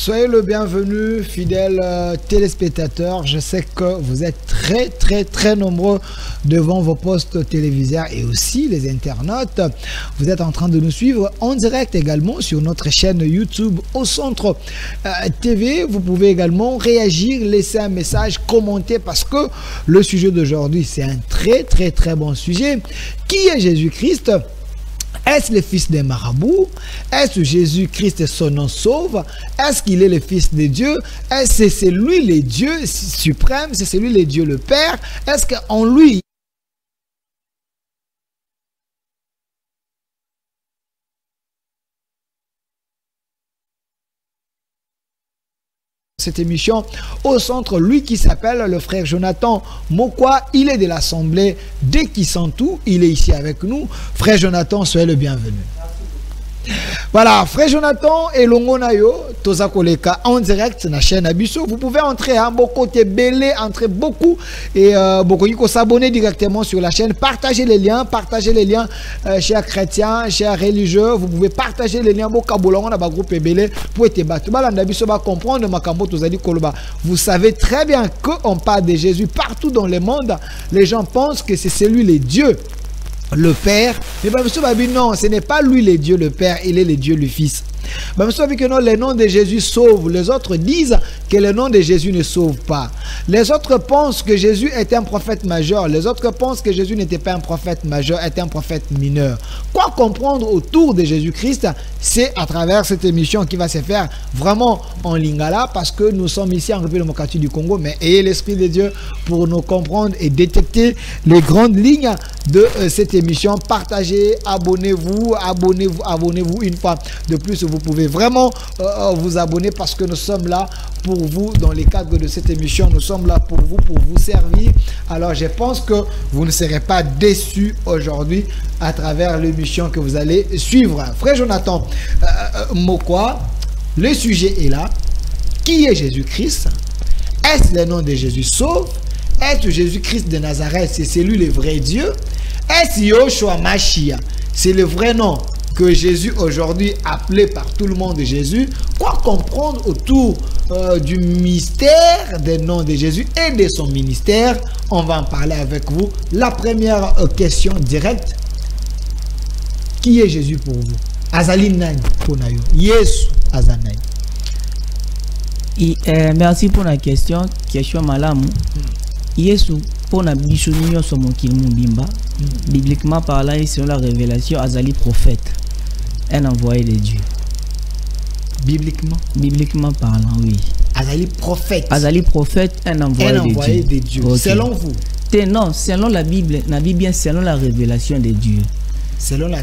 Soyez le bienvenu, fidèles téléspectateurs. Je sais que vous êtes très nombreux devant vos postes téléviseurs et aussi les internautes. Vous êtes en train de nous suivre en direct également sur notre chaîne YouTube Au Centre TV. Vous pouvez également réagir, laisser un message, commenter parce que le sujet d'aujourd'hui, c'est un très bon sujet. Qui est Jésus-Christ? Est-ce le fils des marabouts? Est-ce Jésus-Christ son nom sauve? Est-ce qu'il est le fils de Dieu? Est-ce que c'est lui le Dieu suprême? C'est lui le Dieu le Père? Est-ce qu'en lui cette émission au centre, lui qui s'appelle le frère Jonathan Mokwa, il est de l'assemblée de Kisantu, il est ici avec nous. Frère Jonathan, soyez le bienvenu. Voilà, frère Jonathan et Longonayo, Toza Koleka en direct sur la chaîne Abisso. Vous pouvez entrer à mon côté belé, entrer beaucoup et beaucoup il faut s'abonner directement sur la chaîne, partager les liens, chers chrétiens, chers religieux, vous pouvez partager les liens beaucoup on a groupe belé pour être battu. Abisso va comprendre makambo tozali koloba. Vous savez très bien que on parle de Jésus partout dans le monde, les gens pensent que c'est celui le Dieu le Père, mais non, ce n'est pas lui le Dieu le Père, il est le Dieu le Fils. Que non, le nom de Jésus sauve. Les autres disent que le nom de Jésus ne sauve pas. Les autres pensent que Jésus est un prophète majeur. Les autres pensent que Jésus n'était pas un prophète majeur, était un prophète mineur. Quoi comprendre autour de Jésus-Christ, c'est à travers cette émission qui va se faire vraiment en lingala, parce que nous sommes ici en République démocratique du Congo, mais ayez l'Esprit de Dieu pour nous comprendre et détecter les grandes lignes de cette émission. Partagez, abonnez-vous une fois de plus. Vous pouvez vraiment vous abonner parce que nous sommes là pour vous dans le cadre de cette émission. Nous sommes là pour vous servir. Alors je pense que vous ne serez pas déçus aujourd'hui à travers l'émission que vous allez suivre. Frère Jonathan Mokwa, le sujet est là. Qui est Jésus-Christ? Est-ce le nom de Jésus sauve? Est-ce Jésus-Christ de Nazareth? C'est lui le vrai Dieu? Est-ce Yoshua Mashiach? C'est le vrai nom que Jésus aujourd'hui appelé par tout le monde Jésus. Quoi comprendre autour du mystère des noms de Jésus et de son ministère? On va en parler avec vous. La première question directe. Qui est Jésus pour vous? Azali nani ponayo? Yesu azanani. Merci pour la question. Question malamu. Yesu pour la bisounia sur mon kilmubimba. Bibliquement parlant, selon la révélation, Azali prophète. Un envoyé de Dieu. Bibliquement parlant, oui. Azali prophète. Azali prophète, un envoyé de Dieu. Okay. Selon vous? Non, selon la Bible, bien selon la révélation de Dieu. Selon la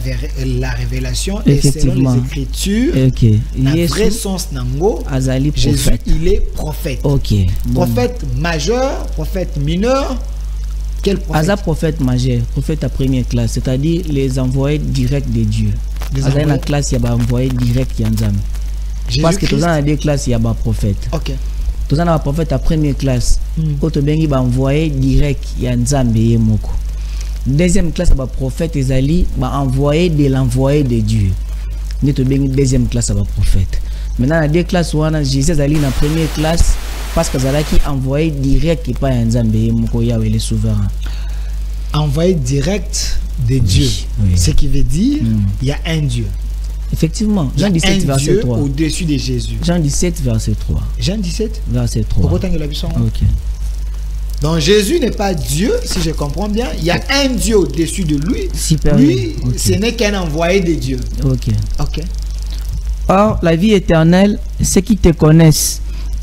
révélation et selon les Écritures, le vrai sens nango, Azali prophète. Jésus, il est prophète. Okay. Prophète majeur, prophète mineur. Quel prophète? Aza prophète majeur, prophète à première classe, c'est-à-dire les envoyés directs de Dieu. Dans la classe, il y a envoyé direct Yanzam. Parce que dans des classes, il y a un prophète. Ok. Dans un prophète à première classe, quand il y a envoyé direct Yanzam et Moko. Deuxième classe, il y a prophète Ezali, envoyé de l'envoyé de Dieu. Deuxième classe, il y a prophète. Maintenant, dans deux classes, Jésus Ezali dans la première classe, parce que Zala qui envoyé direct et pas Yanzam et Moko Yahweh le souverain. Envoyé direct de Dieu. Oui. Ce qui veut dire il y a un Dieu. Effectivement. Jean 17 verset 3. Au-dessus de Jésus. Jean 17 verset 3. Jean 17 verset 3. Ok. Donc Jésus n'est pas Dieu, si je comprends bien. Il y a un Dieu au-dessus de lui. Super. Lui, ce n'est qu'un envoyé de Dieu. Ok. Or, la vie éternelle, ceux qui te connaissent,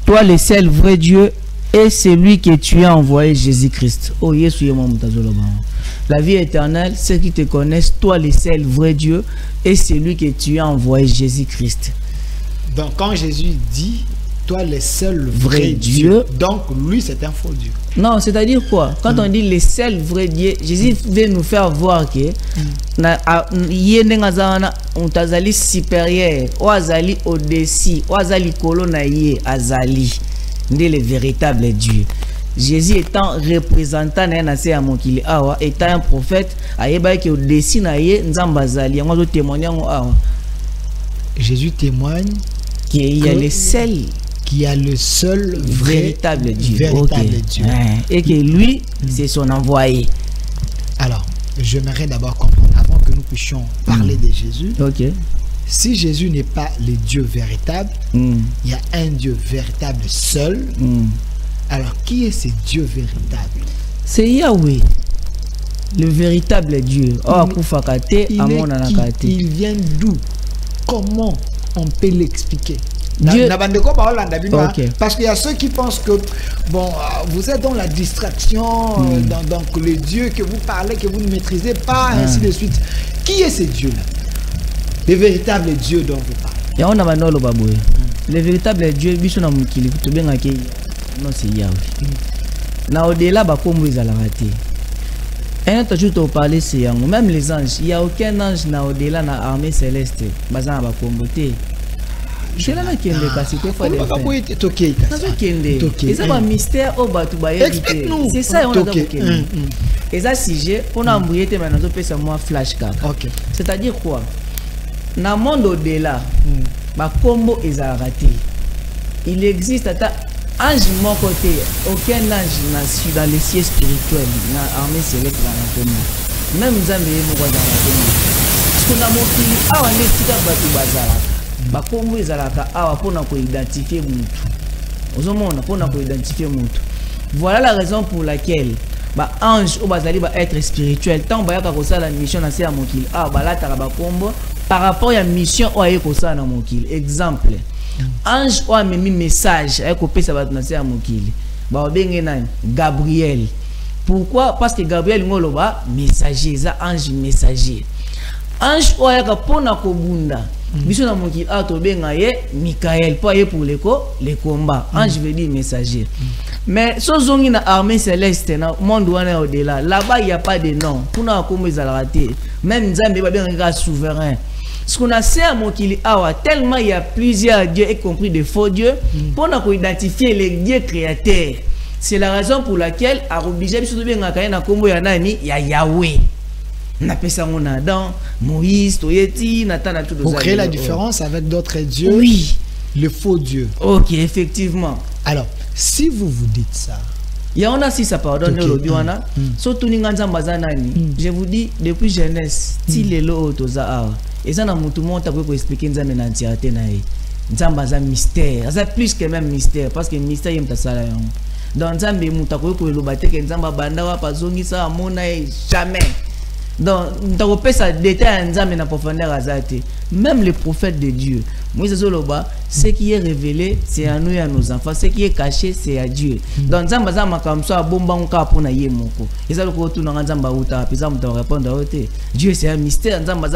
toi le seul vrai Dieu, et celui que tu as envoyé, Jésus-Christ. Oh, la vie éternelle, ceux qui te connaissent, toi le seul vrai Dieu, et celui que tu as envoyé, Jésus-Christ. Donc quand Jésus dit, toi le seul vrai Dieu, donc lui c'est un faux Dieu. Non, c'est-à-dire quoi? Quand on dit le seul vrai Dieu, Jésus veut nous faire voir que on azali supérieur, ou azali au-dessus, ou azali colonna azali. Le véritable Dieu. Jésus étant représentant étant un prophète, Jésus témoigne Qu'il y a le seul qui a le seul véritable Dieu. Véritable Dieu. Et que lui, c'est son envoyé. Alors, j'aimerais d'abord comprendre, avant que nous puissions parler de Jésus, si Jésus n'est pas le Dieu véritable, il y a un Dieu véritable seul. Alors, qui est ce Dieu véritable? C'est Yahweh, le véritable Dieu. Il vient d'où? Comment on peut l'expliquer? Dieu... Parce qu'il y a ceux qui pensent que bon, vous êtes dans la distraction, dans le Dieu que vous parlez, que vous ne maîtrisez pas, ainsi de suite. Qui est ce Dieu-là? Le véritable Dieu dont vous parlez. Le véritable Dieu, non, c'est Yahweh. Na au-delà, un autre jour, tu parlais, c'est Yahweh. Même les anges, il n'y a aucun ange na au-delà, na armée céleste. Bazan va comboter. C'est là qui est le cas. C'est un mystère au bas. C'est ça, on a compris. Et ça, sujet, on a embrouillé, maintenant, on peut moi flashcard. C'est-à-dire quoi? Dans le monde au-delà, ma combo est raté. Il existe un ange de mon côté, aucun ange n'a su dans les cieux spirituels, dans l'armée céleste dans la combo. Même nous avons eu dans la combo. Parce qu'on a montré, on est petit à battu bazar. Ma combo est là pour identifier Moutou. Pour identifier Moutou. Voilà la raison pour laquelle ange au bazali va être spirituel. Tant que la mission dans la mokil. Par rapport à la mission au ayekosa na mokil. Exemple. Ange ou a mis message avec opé ça va dans la mokil. Gabriel. Pourquoi? Parce que Gabriel ngoloba messager, ça ange messager. Ange ou a pona kobunda. Biso na mokil a to benga ye Michael pour les combats. Ange veut dire messager. Mais si on a armée céleste, dans le monde au-delà, là-bas il n'y a pas de nom. Pour nous, comme ils ont raté, même Nzambe va bien un souverain. Ce qu'on a c'est à mon qu'il tellement il y a plusieurs dieux, y compris des faux dieux, pour nous identifier les dieux créateurs. C'est la raison pour laquelle, à obligé, il y a Yahweh. On appelle ça mon Adam, Moïse, Toyeti, Nathan, tout ça. Pour créer la différence avec d'autres dieux, oui. Le faux dieu. Ok, effectivement. Alors, si vous vous dites ça, il y a aussi ça pardonne le biwana. Surtout je vous dis depuis jeunesse, si les lots toza et ça na mutu monta ko expliquer nzambe na entièreté na ye. Nzamba za mystère, ça plus que même mystère parce que mystère yem ta sala yon. Dans nzambe muta ko lobate ke nzamba banda wa pazongi sa amona jamais. Donc, on peut ça détail nzambe na profondeur azate. Même les prophètes de Dieu, Moïse Zoloba, ce qui est révélé, c'est à nous et à nos enfants. Ce qui est caché, c'est à Dieu. Donc, Nzamba Zama comme ça, bomba on ka pour na yemoko. Et ça le retour dans Nzamba uta, puis ça me doit répondre à ôte. Dieu c'est un mystère, Nzamba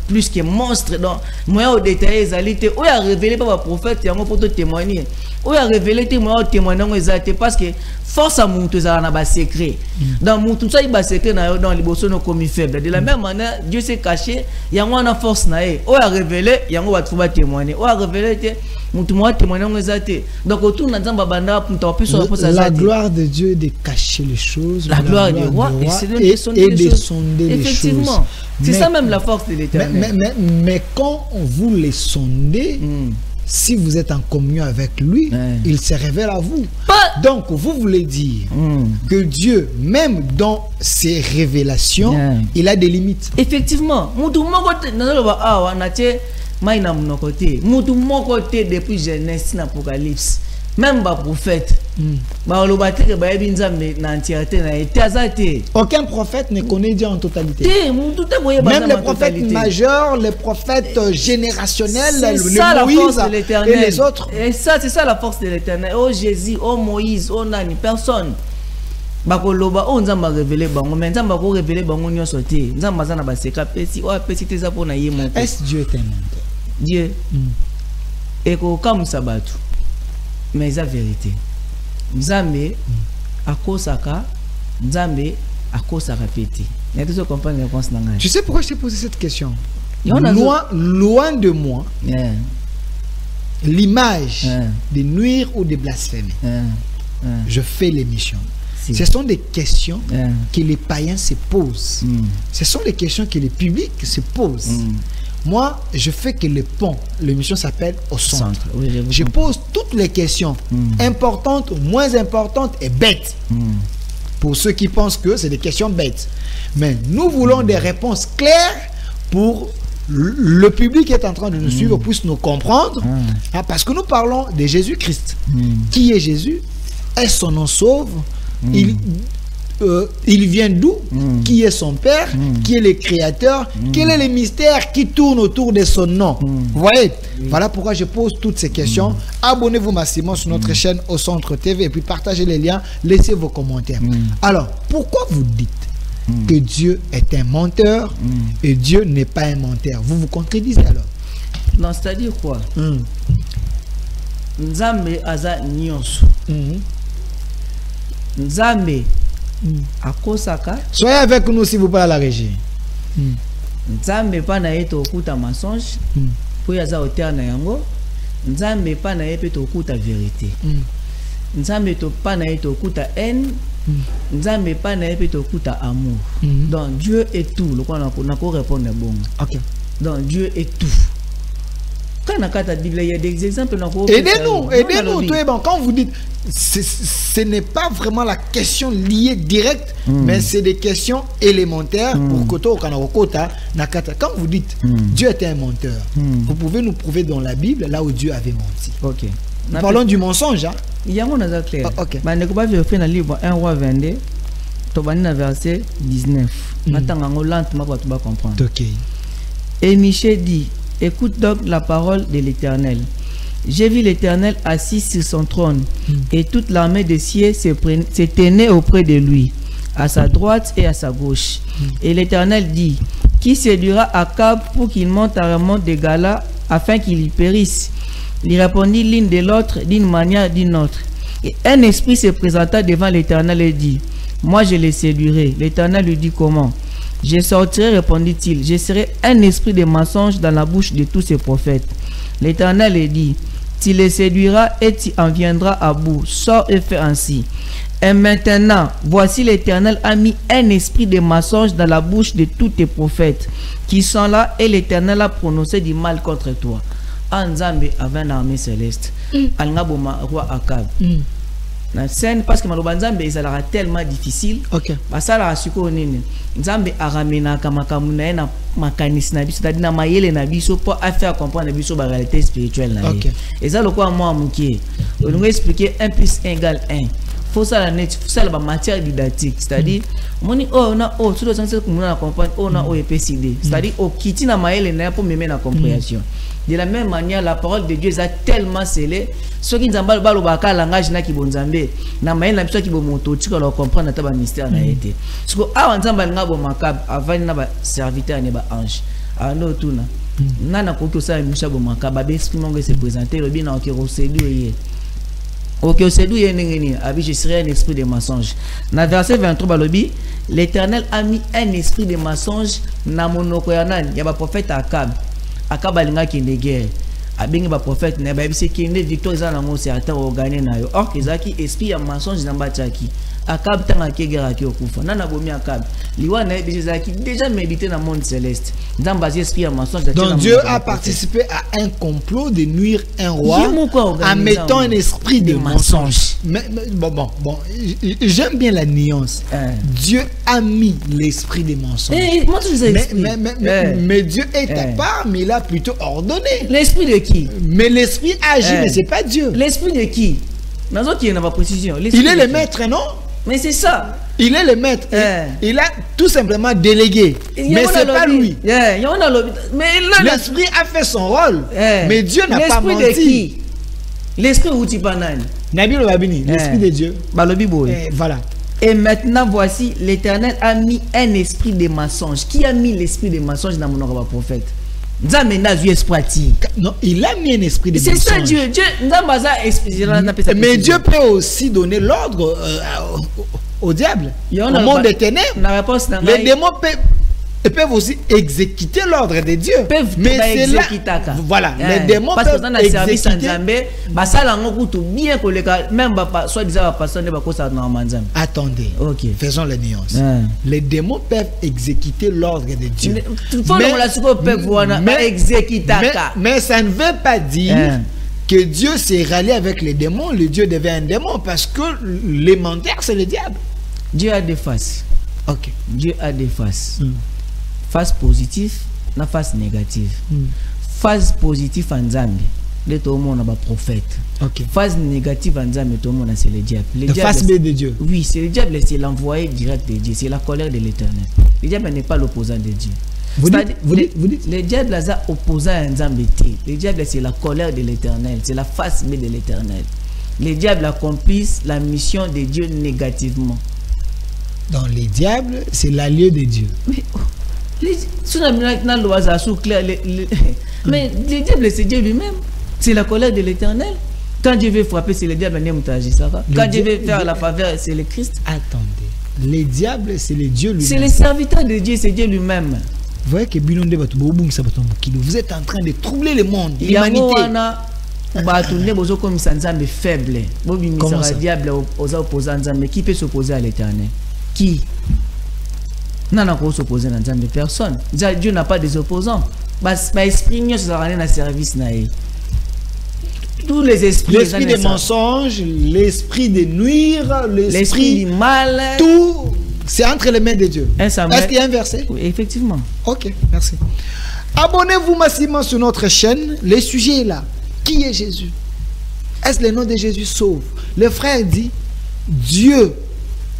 plus que monstre. Donc, moi au détail ezalité, où a révélé par le prophète, il y a un pour te témoigner. Où a révélé témoin témoigner ezalité parce que force à mon tout ça na ba secret. Dans mon tout ça il ba secret dans les bosons no commis faible. De la même manière, Dieu s'est caché, il y a une force na e. Où a révélé, il y a un va témoigner. Où a révélé donc autour la gloire de Dieu est de cacher les choses, la gloire du roi et de sonder les choses. Effectivement, c'est ça même la force de l'Éternel. Mais quand vous les sondez, si vous êtes en communion avec lui, il se révèle à vous. Donc vous voulez dire que Dieu, même dans ses révélations, il a des limites. Effectivement, maïna mon côté, mutu mon côté depuis Genèse l'Apocalypse, même pas prophète. Aucun prophète ne connaît Dieu en totalité. Même les prophètes majeurs, les prophètes générationnels, le Moïse et les autres. Et ça, c'est ça la force de l'Éternel. Oh Jésus, oh Moïse, oh Nani, personne. Bakoloba on nzamba révéler bango mais nzamba ko révéler bango nyo sauté nzamba za na ba seka pesi o pesi te za pona ye mon. Est-ce Dieu est un menteur? Dieu et ko comme sabatu mais la vérité nzambe akosaka nzambe akosaka peti. Il y a tout ce comprendre réponse na ngai. Tu sais pourquoi je t'ai posé cette question? Loin de moi l'image de nuire ou de blasphémer. Je fais l'émission. Ce sont des questions que les païens se posent. Ce sont des questions que les publics se posent. Moi, je fais que le pont. L'émission s'appelle Au Centre. Oui, je pose toutes les questions importantes, moins importantes et bêtes. Pour ceux qui pensent que c'est des questions bêtes. Mais nous voulons des réponses claires pour le public qui est en train de nous suivre, puisse nous comprendre. Parce que nous parlons de Jésus-Christ. Qui est Jésus? Est-ce son nom sauve? Il vient d'où? Qui est son père? Qui est le créateur? Quel est le mystère qui tourne autour de son nom? Vous voyez? Voilà pourquoi je pose toutes ces questions. Abonnez-vous massivement sur notre chaîne Au Centre TV et puis partagez les liens, laissez vos commentaires. Alors, pourquoi vous dites que Dieu est un menteur et Dieu n'est pas un menteur? Vous vous contredisez alors? Non, c'est-à-dire quoi? Nzambe aza nyonso. Nzambe akosaka. Soyez avec nous s'il vous plaît à la régie. Nzambe pa na yeto okuta mensonge. Po yaza auteur na yango. Nzambe pa na yepe to okuta vérité. Nzambe to pa na yeto okuta haine. Nzambe pa na yepe to okuta amour. Donc Dieu est tout. Le quoi on a pour répondre bon. OK. Donc Dieu est tout. Quand on a la Bible, il y a des exemples. Aidez-nous, aidez-nous. Quand vous dites, ce n'est pas vraiment la question liée directe, mais c'est des questions élémentaires pour que quand vous dites Dieu était un menteur, vous pouvez nous prouver dans la Bible là où Dieu avait menti. Ok. Nous parlons du mensonge. Hein? Il y a un autre clair. Ok. Mais on ne peut pas vérifier dans le livre 1 roi 22, verset 19. Maintenant, lentement pour comprendre. Ok. Et Michel dit, écoute donc la parole de l'Éternel. J'ai vu l'Éternel assis sur son trône, et toute l'armée des cieux se tenait auprès de lui, à sa droite et à sa gauche. Et l'Éternel dit, qui séduira Akab pour qu'il monte à Ramoth de Gala, afin qu'il y périsse? Il répondit l'une de l'autre d'une manière d'une autre. Et un esprit se présenta devant l'Éternel et dit, moi je le séduirai. L'Éternel lui dit, comment? Je sortirai, répondit-il, je serai un esprit de mensonge dans la bouche de tous ces prophètes. L'Éternel lui dit, tu les séduiras et tu en viendras à bout. Sors et fais ainsi. Et maintenant, voici l'Éternel a mis un esprit de mensonge dans la bouche de tous tes prophètes qui sont là, et l'Éternel a prononcé du mal contre toi. Nzambe avait une armée céleste. Alngaboma roi Akab. La scène parce que Malobanzambe ça sera tellement difficile. OK. Bah ça la suko nini. Nzambe aramena kamakamuna na makanis na biso tadi na mayele na biso pour faire comprendre biso ba réalité spirituelle na. OK. Et ça le quoi moi mukie. On nous expliquer 1 + 1 = 1. Faut ça la net, faut ça la matière didactique, c'est-à-dire moni oh na oh tout le sens que nous comprendre oh na oh epcd. C'est-à-dire au kiti na mayele na pour mener la compréhension. De la même manière, la parole de Dieu est tellement scellée. Ceux qui n'ont pas le langage na kibonzambe, na main na biso kibomoto, tu peux comprendre ta mystère na été. Parce que avant nzamba nga bo makab, avant na ba serviteur ne ba ange. Ano tuna. Nana ko ça misha bo makab, ba exprimer que se présenter le bien na ko séduire. OK, séduire ngeni, abi je serai un esprit de mensonge. Na verset 23 balobi, l'Éternel a mis un esprit de mensonge na monoko ya nani, ya ba prophète Akab. Akab alinga ki de guerre. Abingi ba prophète na ba bisi ki ne victoire za na mo certain organiser na yo. Or kezaki esprit ya mensonge na mbachaki. Akab tanga ki guerre ki okufa. Nana bomi Akab. Liwa na bizaki déjà médité dans le monde céleste. Dans base esprit ya mensonge. Donc Dieu a participé à un complot de nuire un roi en mettant un esprit de mensonge. Mais bon, j'aime bien la nuance. Dieu a mis l'esprit des mensonges. Mais Dieu est à part, mais il a plutôt ordonné. L'esprit de qui? Mais l'esprit agit, mais c'est pas Dieu. L'esprit de qui? Dans autre qui n'a pas précision. Il est le maître, non? Mais c'est ça. Il est le maître. Il a tout simplement délégué. Mais c'est pas lui. L'esprit a fait son rôle. Mais Dieu n'a pas menti. L'esprit de qui? L'esprit où tu parles. L'esprit de Dieu. Voilà. Et maintenant, voici, l'Éternel a mis un esprit de mensonge. Qui a mis l'esprit de mensonge dans mon ordre prophète? Non, il a mis un esprit de mensonge. C'est ça Dieu. Mais Dieu peut aussi donner l'ordre au diable, au monde des ténèbres. Les démons peuvent Ils peuvent aussi exécuter l'ordre de Dieu. Mais c'est là, voilà, les démons parce peuvent exécuter. Attendez, faisons les nuances. Les démons peuvent exécuter l'ordre de Dieu. Mais ça ne veut pas dire que Dieu s'est rallié avec les démons. Le Dieu devient un démon parce que l'élémentaire, c'est le diable. Dieu a des faces. Ok. Dieu a des faces. Face positive, la face négative. Face positive en Zambie, tout le monde a prophète. Okay. Face négative en Zambie, tout le monde c'est le diable. La face B de Dieu. Oui, c'est le diable, c'est l'envoyé direct de Dieu, c'est la colère de l'Éternel. Le diable n'est pas l'opposant de Dieu. Vous dites le diable est opposant à Nzambe. Le diable c'est la colère de l'Éternel, c'est la face B de l'Éternel. Les diables accomplissent la mission de Dieu négativement. Dans les diables, c'est l'allié de Dieu. Mais le diable c'est Dieu lui-même. C'est la colère de l'Éternel. Quand Dieu veut frapper, c'est le diable. Quand Dieu veut faire la faveur, c'est le Christ. Attendez. Les diables, c'est le Dieu lui-même. C'est les serviteurs de Dieu, c'est Dieu lui-même. Vous voyez que vous êtes en train de troubler le monde, l'humanité. Faible. Comment ça? Diable aux opposants, qui peut s'opposer à l'Éternel? Qui? Non, pas s'opposer à Nzambe, personne. Dieu n'a pas des opposants. Esprit mieux se rendre dans service. Tous les esprits. L'esprit des mensonges, l'esprit de nuire, l'esprit du mal. Tout, c'est entre les mains de Dieu. Est-ce qu'il y a un verset? Oui, effectivement. Ok, merci. Abonnez-vous massivement sur notre chaîne. Le sujet est là. Qui est Jésus? Est-ce le nom de Jésus sauve? Le frère dit, Dieu,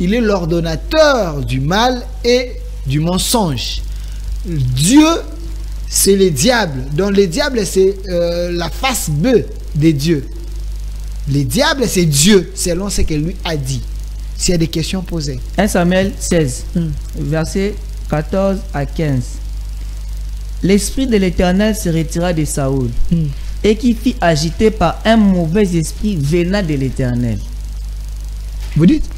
il est l'ordonnateur du mal et du mensonge. Dieu, c'est le diable. Donc le diable, c'est la face B de Dieu. Le diable, c'est Dieu, selon ce que lui a dit. S'il y a des questions posées. 1 Samuel 16, verset 14 à 15. L'esprit de l'Éternel se retira de Saoul et qui fit agiter par un mauvais esprit venant de l'Éternel. Vous dites?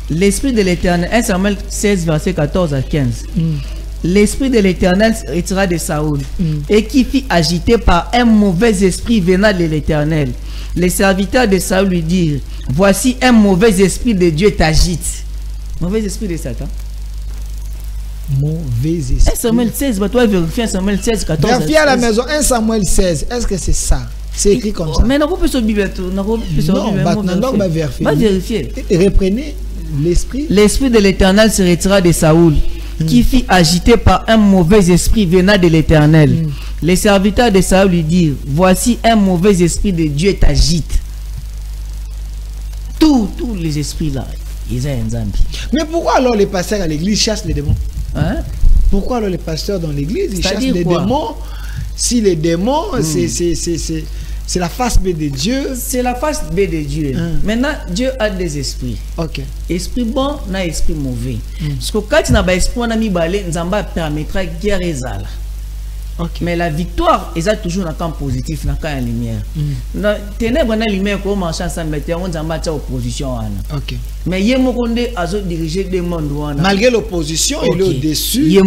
L'esprit de l'Éternel, 1 Samuel 16, verset 14 à 15. L'esprit de l'Éternel se retira de Saoul et qui fit agiter par un mauvais esprit venant de l'Éternel. Les serviteurs de Saoul lui dirent, voici un mauvais esprit de Dieu t'agite. Mauvais esprit de Satan. Mauvais esprit. 1 Samuel 16, bah toi vérifier 1 Samuel 16, 14. Vérifier à la maison 1 Samuel 16. Est-ce que c'est ça? C'est écrit comme ça. Mais non, on peut se Bible. Non, on va vérifier. Va vérifier. Reprenez l'esprit. L'esprit de l'Éternel se retira de Saoul, qui fit agiter par un mauvais esprit venant de l'Éternel. Les serviteurs de Saoul lui dirent, voici un mauvais esprit de Dieu t'agite. Tous les esprits là, ils ont un Zambi. Mais pourquoi alors les pasteurs à l'église chassent les démons? Hein? Pourquoi alors les pasteurs dans l'église ils chassent les démons? Si les démons, c'est la face B de Dieu. C'est la face B de Dieu. Maintenant, Dieu a des esprits. Ok. Esprit bon, na esprit mauvais. Parce que quand tu n'as pas esprit, on a mis balai, Nzamba permettra guerre et zala. Okay. Mais la victoire est toujours dans le camp positif, dans le camp de lumière. Dans le ténèbre, dans la lumière, comment on change ensemble, on a une opposition. Ok. Mais il y a un diriger des mondes. Malgré l'opposition, il est au-dessus. Il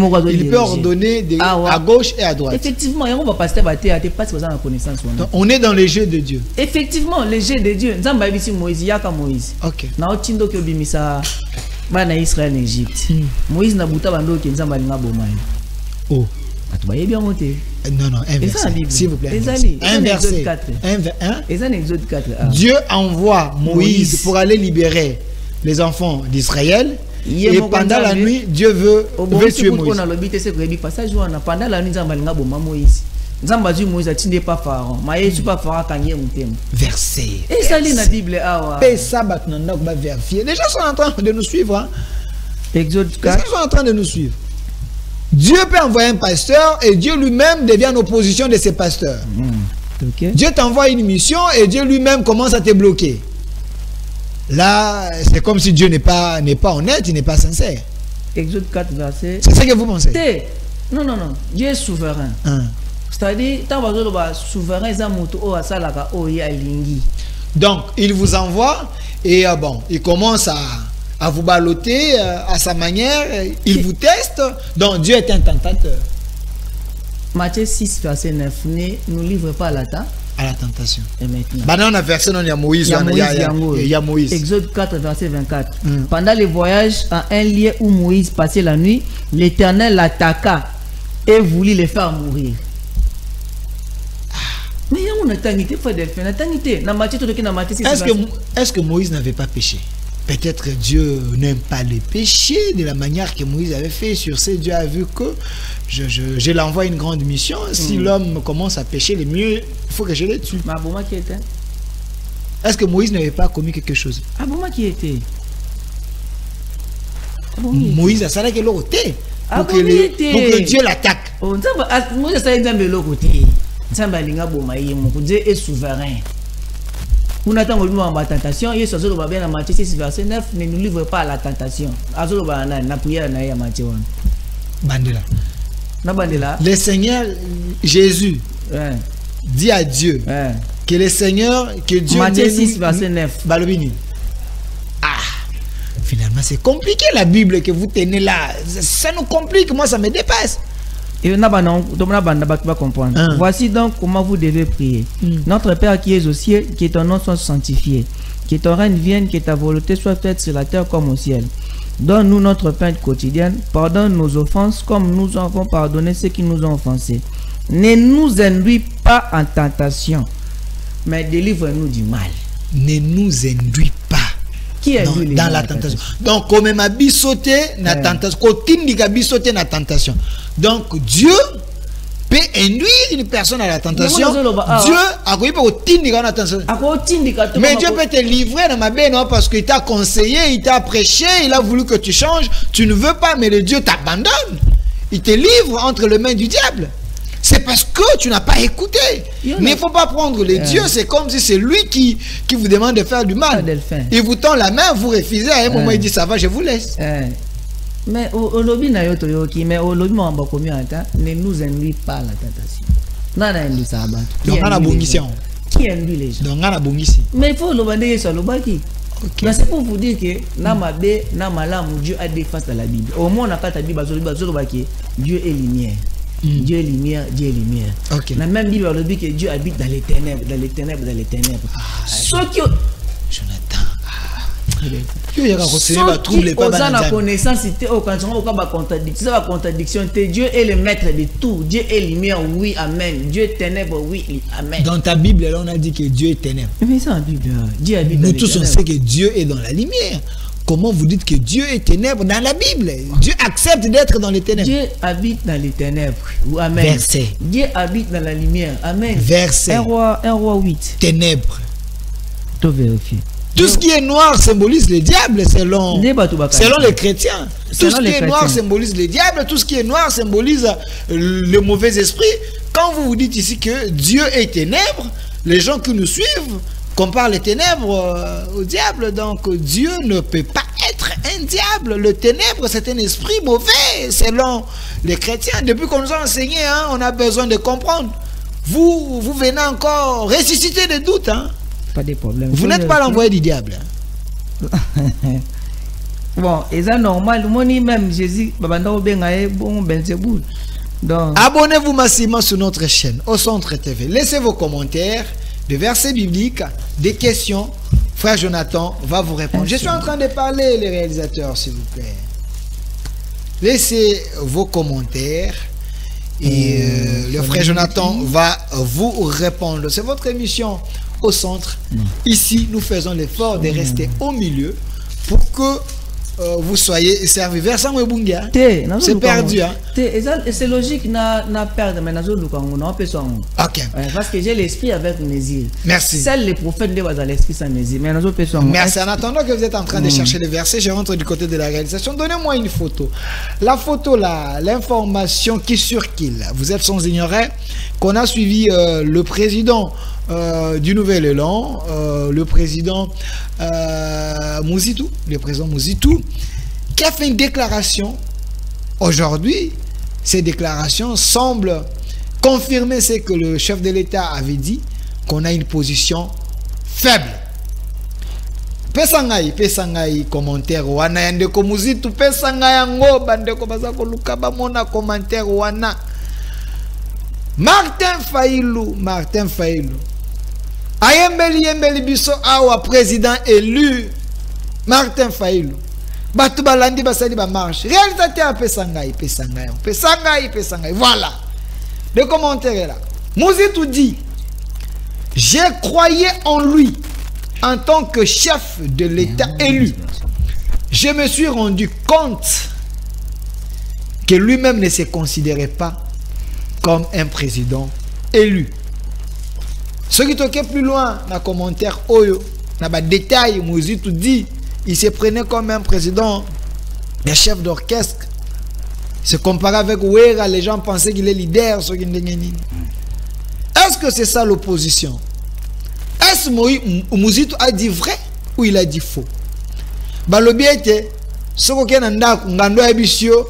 peut ordonner à gauche et à droite. Effectivement, on va passer à terre, pas si vous avez la connaissance. On est dans les jeux de Dieu. Effectivement, les jeux de Dieu. Nous avons ici Moïse, Yaka Moïse. Ok. Nous avons Bimisa, Israël en Égypte. Moïse n'a pas bando qui nous avons bomai. Oh. Tu vas bien monter. Non, un verset. S'il vous plaît. Un verset. Exode 4. Dieu envoie Moïse pour aller libérer les enfants d'Israël. Et pendant la nuit, Dieu veut tuer Moïse. Pendant la nuit, Moïse. Moïse a pas Pharaon. Verset. Et ça lit dans la Bible. Les gens sont en train de nous suivre. Exode 4. Ils sont en train de nous suivre. Dieu peut envoyer un pasteur et Dieu lui-même devient en opposition de ses pasteurs. Okay. Dieu t'envoie une mission et Dieu lui-même commence à te bloquer. Là, c'est comme si Dieu n'est pas honnête, il n'est pas sincère. Exode 4, verset. C'est ça que vous pensez? Non. Dieu est souverain. C'est-à-dire, souverain, donc, il vous envoie et il commence à vous balloter à sa manière, il vous teste, donc Dieu est un tentateur. Matthieu 6, verset 9, ne nous livre pas à la tentation. Et maintenant. Maintenant, on a versé, il y a Moïse. Il y a Moïse. Exode 4, verset 24. Pendant le voyage à un lieu où Moïse passait la nuit, l'Éternel l'attaqua et voulut le faire mourir. Mais il y a une éternité, il faut défendre l'éternité. Est-ce que Moïse n'avait pas péché? Peut-être que Dieu n'aime pas les péchés de la manière que Moïse avait fait. Sur ce, Dieu a vu que je l'envoie une grande mission. Si l'homme commence à pécher, le mieux, il faut que je le tue. Est-ce que Moïse n'avait pas commis quelque chose? Qui était? Moïse a salé que l'autre pour que Dieu l'attaque. Dieu est souverain. Vous n'attendez pas la tentation. Il y a Matthieu 6, verset 9. Ne nous livre pas à la tentation. Le Seigneur Jésus dit à Dieu que le Seigneur, que Dieu. Matthieu 6, verset 9. Finalement, c'est compliqué la Bible que vous tenez là. Ça nous complique, moi ça me dépasse. Et comprendre. Voici donc comment vous devez prier. Notre Père qui es aux cieux, que ton nom soit sanctifié, que ton règne vienne, que ta volonté soit faite sur la terre comme au ciel. Donne-nous notre pain quotidien, pardonne nos offenses comme nous avons pardonné ceux qui nous ont offensés. Ne nous induis pas en tentation, mais délivre-nous du mal. Ne nous induis pas dans la tentation. Donc, comme ma bisoté, na tentation, na tentation. Donc, Dieu peut induire une personne à la tentation. Dieu a mais Dieu peut te livrer dans ma bête, non, parce qu'il t'a conseillé, il t'a prêché, il a voulu que tu changes. Tu ne veux pas, mais le Dieu t'abandonne. Il te livre entre les mains du diable. C'est parce que tu n'as pas écouté. Mais il ne faut pas prendre les dieux. C'est comme si c'est lui qui vous demande de faire du mal. Il vous tend la main, vous refusez. À un moment, il dit ça va, je vous laisse. Mais au lobby, mais au lobby, ne nous induis pas à la tentation. Qui induit les gens? Mais il faut le demander sur le baki. C'est pour vous dire que Dieu a des faces dans la Bible. Au moins, on a pas ta Bible, Dieu est lumière. Dieu est lumière, Dieu est lumière. La même Bible le dit que Dieu habite dans les ténèbres, dans les ténèbres, dans les ténèbres. Ceux qui Jonathan. Ceux qui ont la connaissance, c'est la contradiction. Dieu est le maître de tout. Dieu est lumière, oui, amen. Dieu est ténèbres, oui, amen. Dans ta Bible, là, on a dit que Dieu est ténèbres. Mais c'est en Bible. Dieu habite nous tous, on sait que Dieu est dans la lumière. Comment vous dites que Dieu est ténèbres dans la Bible? Dieu accepte d'être dans les ténèbres. Dieu habite dans les ténèbres. Amen. Verset. Dieu habite dans la lumière. Amen. Verset. 1 roi 8. Ténèbres. Tout vérifier. Tout ce qui est noir symbolise le diable selon les chrétiens. Tout ce qui est noir symbolise le diable. Tout ce qui est noir symbolise le mauvais esprit. Quand vous vous dites ici que Dieu est ténèbres, les gens qui nous suivent comparent les ténèbres au diable. Donc Dieu ne peut pas être un diable. Le ténèbre, c'est un esprit mauvais selon les chrétiens. Depuis qu'on nous a enseigné, on a besoin de comprendre. Vous venez encore ressusciter des doutes. Pas de problème. Vous n'êtes pas l'envoyé du diable. Bon, et ça normal. Moi, même Jésus, abonnez-vous massivement sur notre chaîne Au Centre TV. Laissez vos commentaires, des versets bibliques, des questions. Frère Jonathan va vous répondre. Je suis en train de parler, les réalisateurs, s'il vous plaît. Laissez vos commentaires et le frère Jonathan va vous répondre. C'est votre émission Au Centre. Ici, nous faisons l'effort de rester au milieu pour que vous soyez servis. Versant Webungia, c'est perdu. C'est logique, n'a perdu, mais ok. Parce que j'ai l'esprit avec mes yeux. Merci. Seuls les prophètes doivent l'esprit sans mes yeux. Merci. En attendant que vous êtes en train de chercher les versets, je rentre du côté de la réalisation. Donnez-moi une photo. La photo là, l'information qui circule. Vous êtes sans ignorer qu'on a suivi le président du Nouvel Élan, le président Mouzitou, qui a fait une déclaration aujourd'hui. Ces déclarations semblent confirmer ce que le chef de l'État avait dit, qu'on a une position faible. Pesangai commentaire wana yande ko muzitu pesanga yango bande ko bazako lukaba mona commentaire wana. Martin Fayulu ayembeli biso awa président élu Martin Fayulu batu balandi basali ba marche réalisateur pesangai voilà le commentaire là muzitu dit j'ai croyé en lui en tant que chef de l'État élu. Je me suis rendu compte que lui-même ne se considérait pas comme un président élu. Ce qui toquait plus loin dans le commentaire Oyo, dans le détail, Muzitu dit, il se prenait comme un président, un chef d'orchestre. Se comparait avec Ouera, les gens pensaient qu'il est leader. Est-ce que c'est ça l'opposition? Est-ce que Muzitu a dit vrai ou il a dit faux? Balobi était ce qu'on a ngando ebisio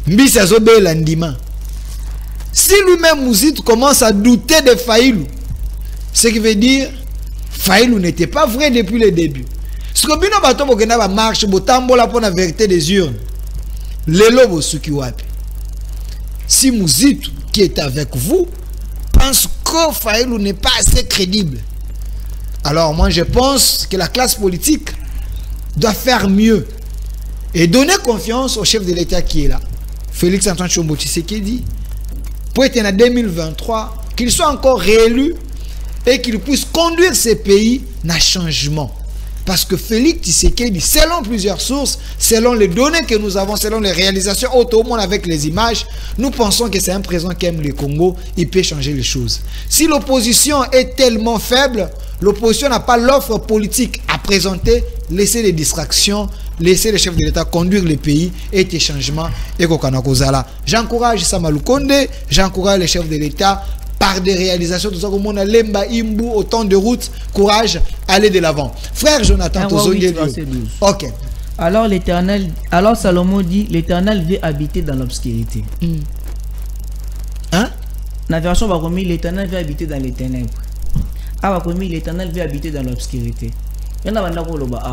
mbisa zobela ndima. Si lui-même Muzitu commence à douter de Fayulu, ce qui veut dire Fayulu n'était pas vrai depuis le début. Ce que bino bato bokena ba marche botambola pour la vérité des urnes. Lelo bosuki wapi. Si Muzitu qui est avec vous pense que Fayulu n'est pas assez crédible, alors moi je pense que la classe politique doit faire mieux et donner confiance au chef de l'État qui est là, Félix Antoine Tshombo Tshisekedi, pour être en 2023, qu'il soit encore réélu et qu'il puisse conduire ce pays à changement. Parce que Félix Tshisekedi, selon plusieurs sources, selon les données que nous avons, selon les réalisations autrement avec les images, nous pensons que c'est un président qui aime le Congo, il peut changer les choses. Si l'opposition est tellement faible, l'opposition n'a pas l'offre politique à présenter, laisser les distractions, laisser le chef de l'État conduire le pays et des changements. J'encourage Samalou Konde, j'encourage le chef de l'État par des réalisations, tout ça comme on a Lemba, Imbu, autant de routes, courage, allez de l'avant. Frère Jonathan, ok. Alors l'Éternel, alors Salomon dit, l'Éternel veut habiter dans l'obscurité. Hein? La version va remis, l'Éternel veut habiter dans les ténèbres. Ah, va remis, l'Éternel veut habiter dans l'obscurité.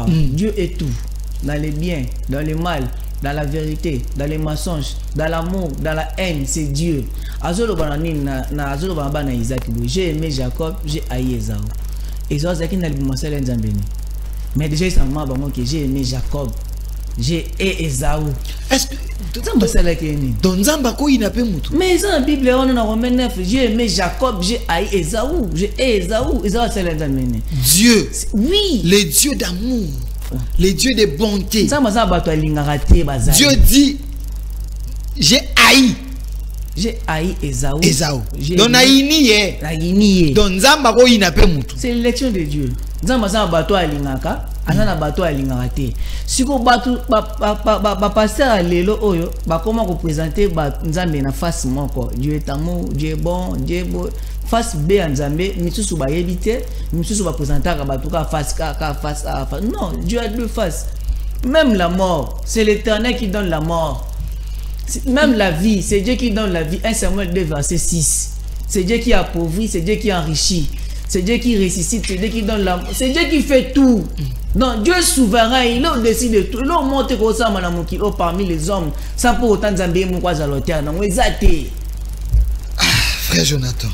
Dieu est tout, dans les biens, dans le mal, dans la vérité, dans les mensonges, dans l'amour, dans la haine, c'est Dieu. J'ai aimé Jacob, j'ai haï Esaü. Esaü c'est qui n'a pas mais déjà ça m'a que j'ai aimé Jacob, j'ai haï Esaü. Est-ce que dans Zambako il n'a pas moutou? Mais dans la Bible on a Romains 9, j'ai aimé Jacob, j'ai haï Esaü, j'ai haï Esaü. Esaü c'est l'Inzambeni. Dieu, oui, le Dieu d'amour, le Dieu de bonté. Dieu dit j'ai haï. J'ai haï Esaü. Donc c'est l'élection de Dieu. Si vous pasteur lelo oyo ba comment représenter ba nzambe na face moko. Dieu est amour, Dieu est bon, Dieu est beau. Face B en nzambe, misusu ba yebite, misusu ba présenter ba tuka face face. Non, Dieu a deux faces. Même la mort, c'est l'Éternel qui donne la mort. Même la vie, c'est Dieu qui donne la vie. 1 Samuel 2 verset 6. C'est Dieu qui appauvrit, c'est Dieu qui enrichit. C'est Dieu qui ressuscite, c'est Dieu qui donne la mort. C'est Dieu qui fait tout. Non, Dieu est souverain, il est au-dessus de tout. Il est monté parmi les hommes, sans pour autant d'Zambé Moukwazalotia. Non, exacté. Frère Jonathan,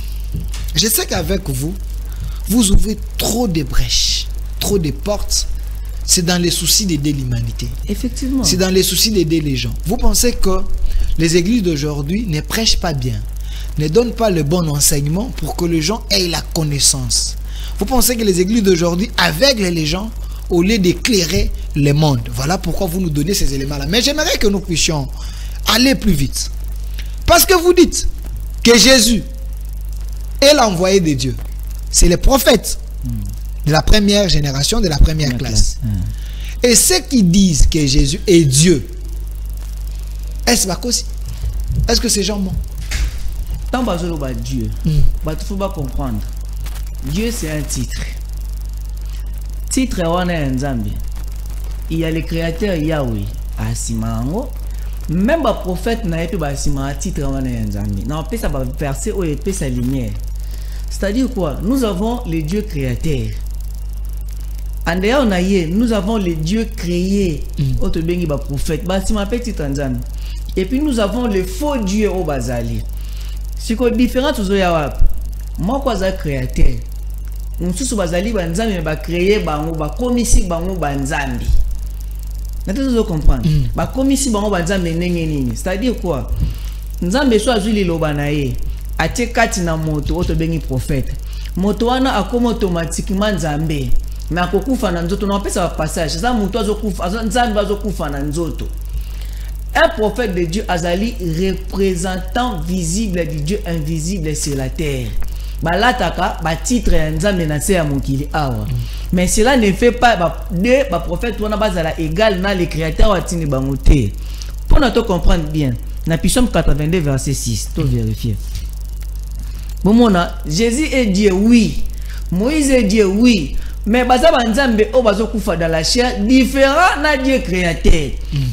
je sais qu'avec vous, vous ouvrez trop de brèches, trop de portes. C'est dans les soucis d'aider l'humanité. Effectivement. C'est dans les soucis d'aider les gens. Vous pensez que les églises d'aujourd'hui ne prêchent pas bien, ne donnent pas le bon enseignement pour que les gens aient la connaissance. Vous pensez que les églises d'aujourd'hui aveuglent les gens au lieu d'éclairer le monde. Voilà pourquoi vous nous donnez ces éléments-là. Mais j'aimerais que nous puissions aller plus vite. Parce que vous dites que Jésus est l'envoyé de Dieu. C'est le prophète de la première génération, de la première classe. Et ceux qui disent que Jésus est Dieu, est-ce que ces gens mentent? Tant que Dieu, il faut pas comprendre. Dieu c'est un titre. Titre on est un Zambie. Il y a le créateur Yahweh, Asimango. Même le prophète n'a pas Asima titre on est un Zambie. Non, ça va verser où il peut sa lumière. C'est-à-dire quoi? Nous avons le Dieu créateur. En dehors, nous avons les dieux créés. Autre bengi ba prophète. Bah, si ma petite Tanzanie. Et puis nous avons les faux dieux au Bazali. C'est quoi différent aux Oyawap? Moi, quoi, ça créateur. Nous sommes Bazali, Banzambi, ba créer, ba commissi, bango, Banzambi. Vous comprenez? Ba commissi, bango, Banzambi, nengeni. C'est-à-dire quoi? Nzambe soit Zuli Lobanaye. Atie kati na moto, autre bengi prophète. Moto wana akoma automatiquement Nzambe. Mais akokufa na nzoto, on appelle ça passage. Ça moto azokufa, Nzambe azokufa na nzoto. Un prophète de Dieu Azali, représentant visible du Dieu invisible sur la terre. Balataka, ba titre Nzambe na se ya mokili awa. Mais cela ne fait pas deux prophètes wana bazala égal na les créateurs watini bangote. Pour nous comprendre bien, dans Psaume 82 verset 6, tout vérifier. Bon mona, Jésus est Dieu, oui. Moïse est Dieu, oui. Mais baza banzambe o bazo kufa dans la chair différent na Dieu créateur.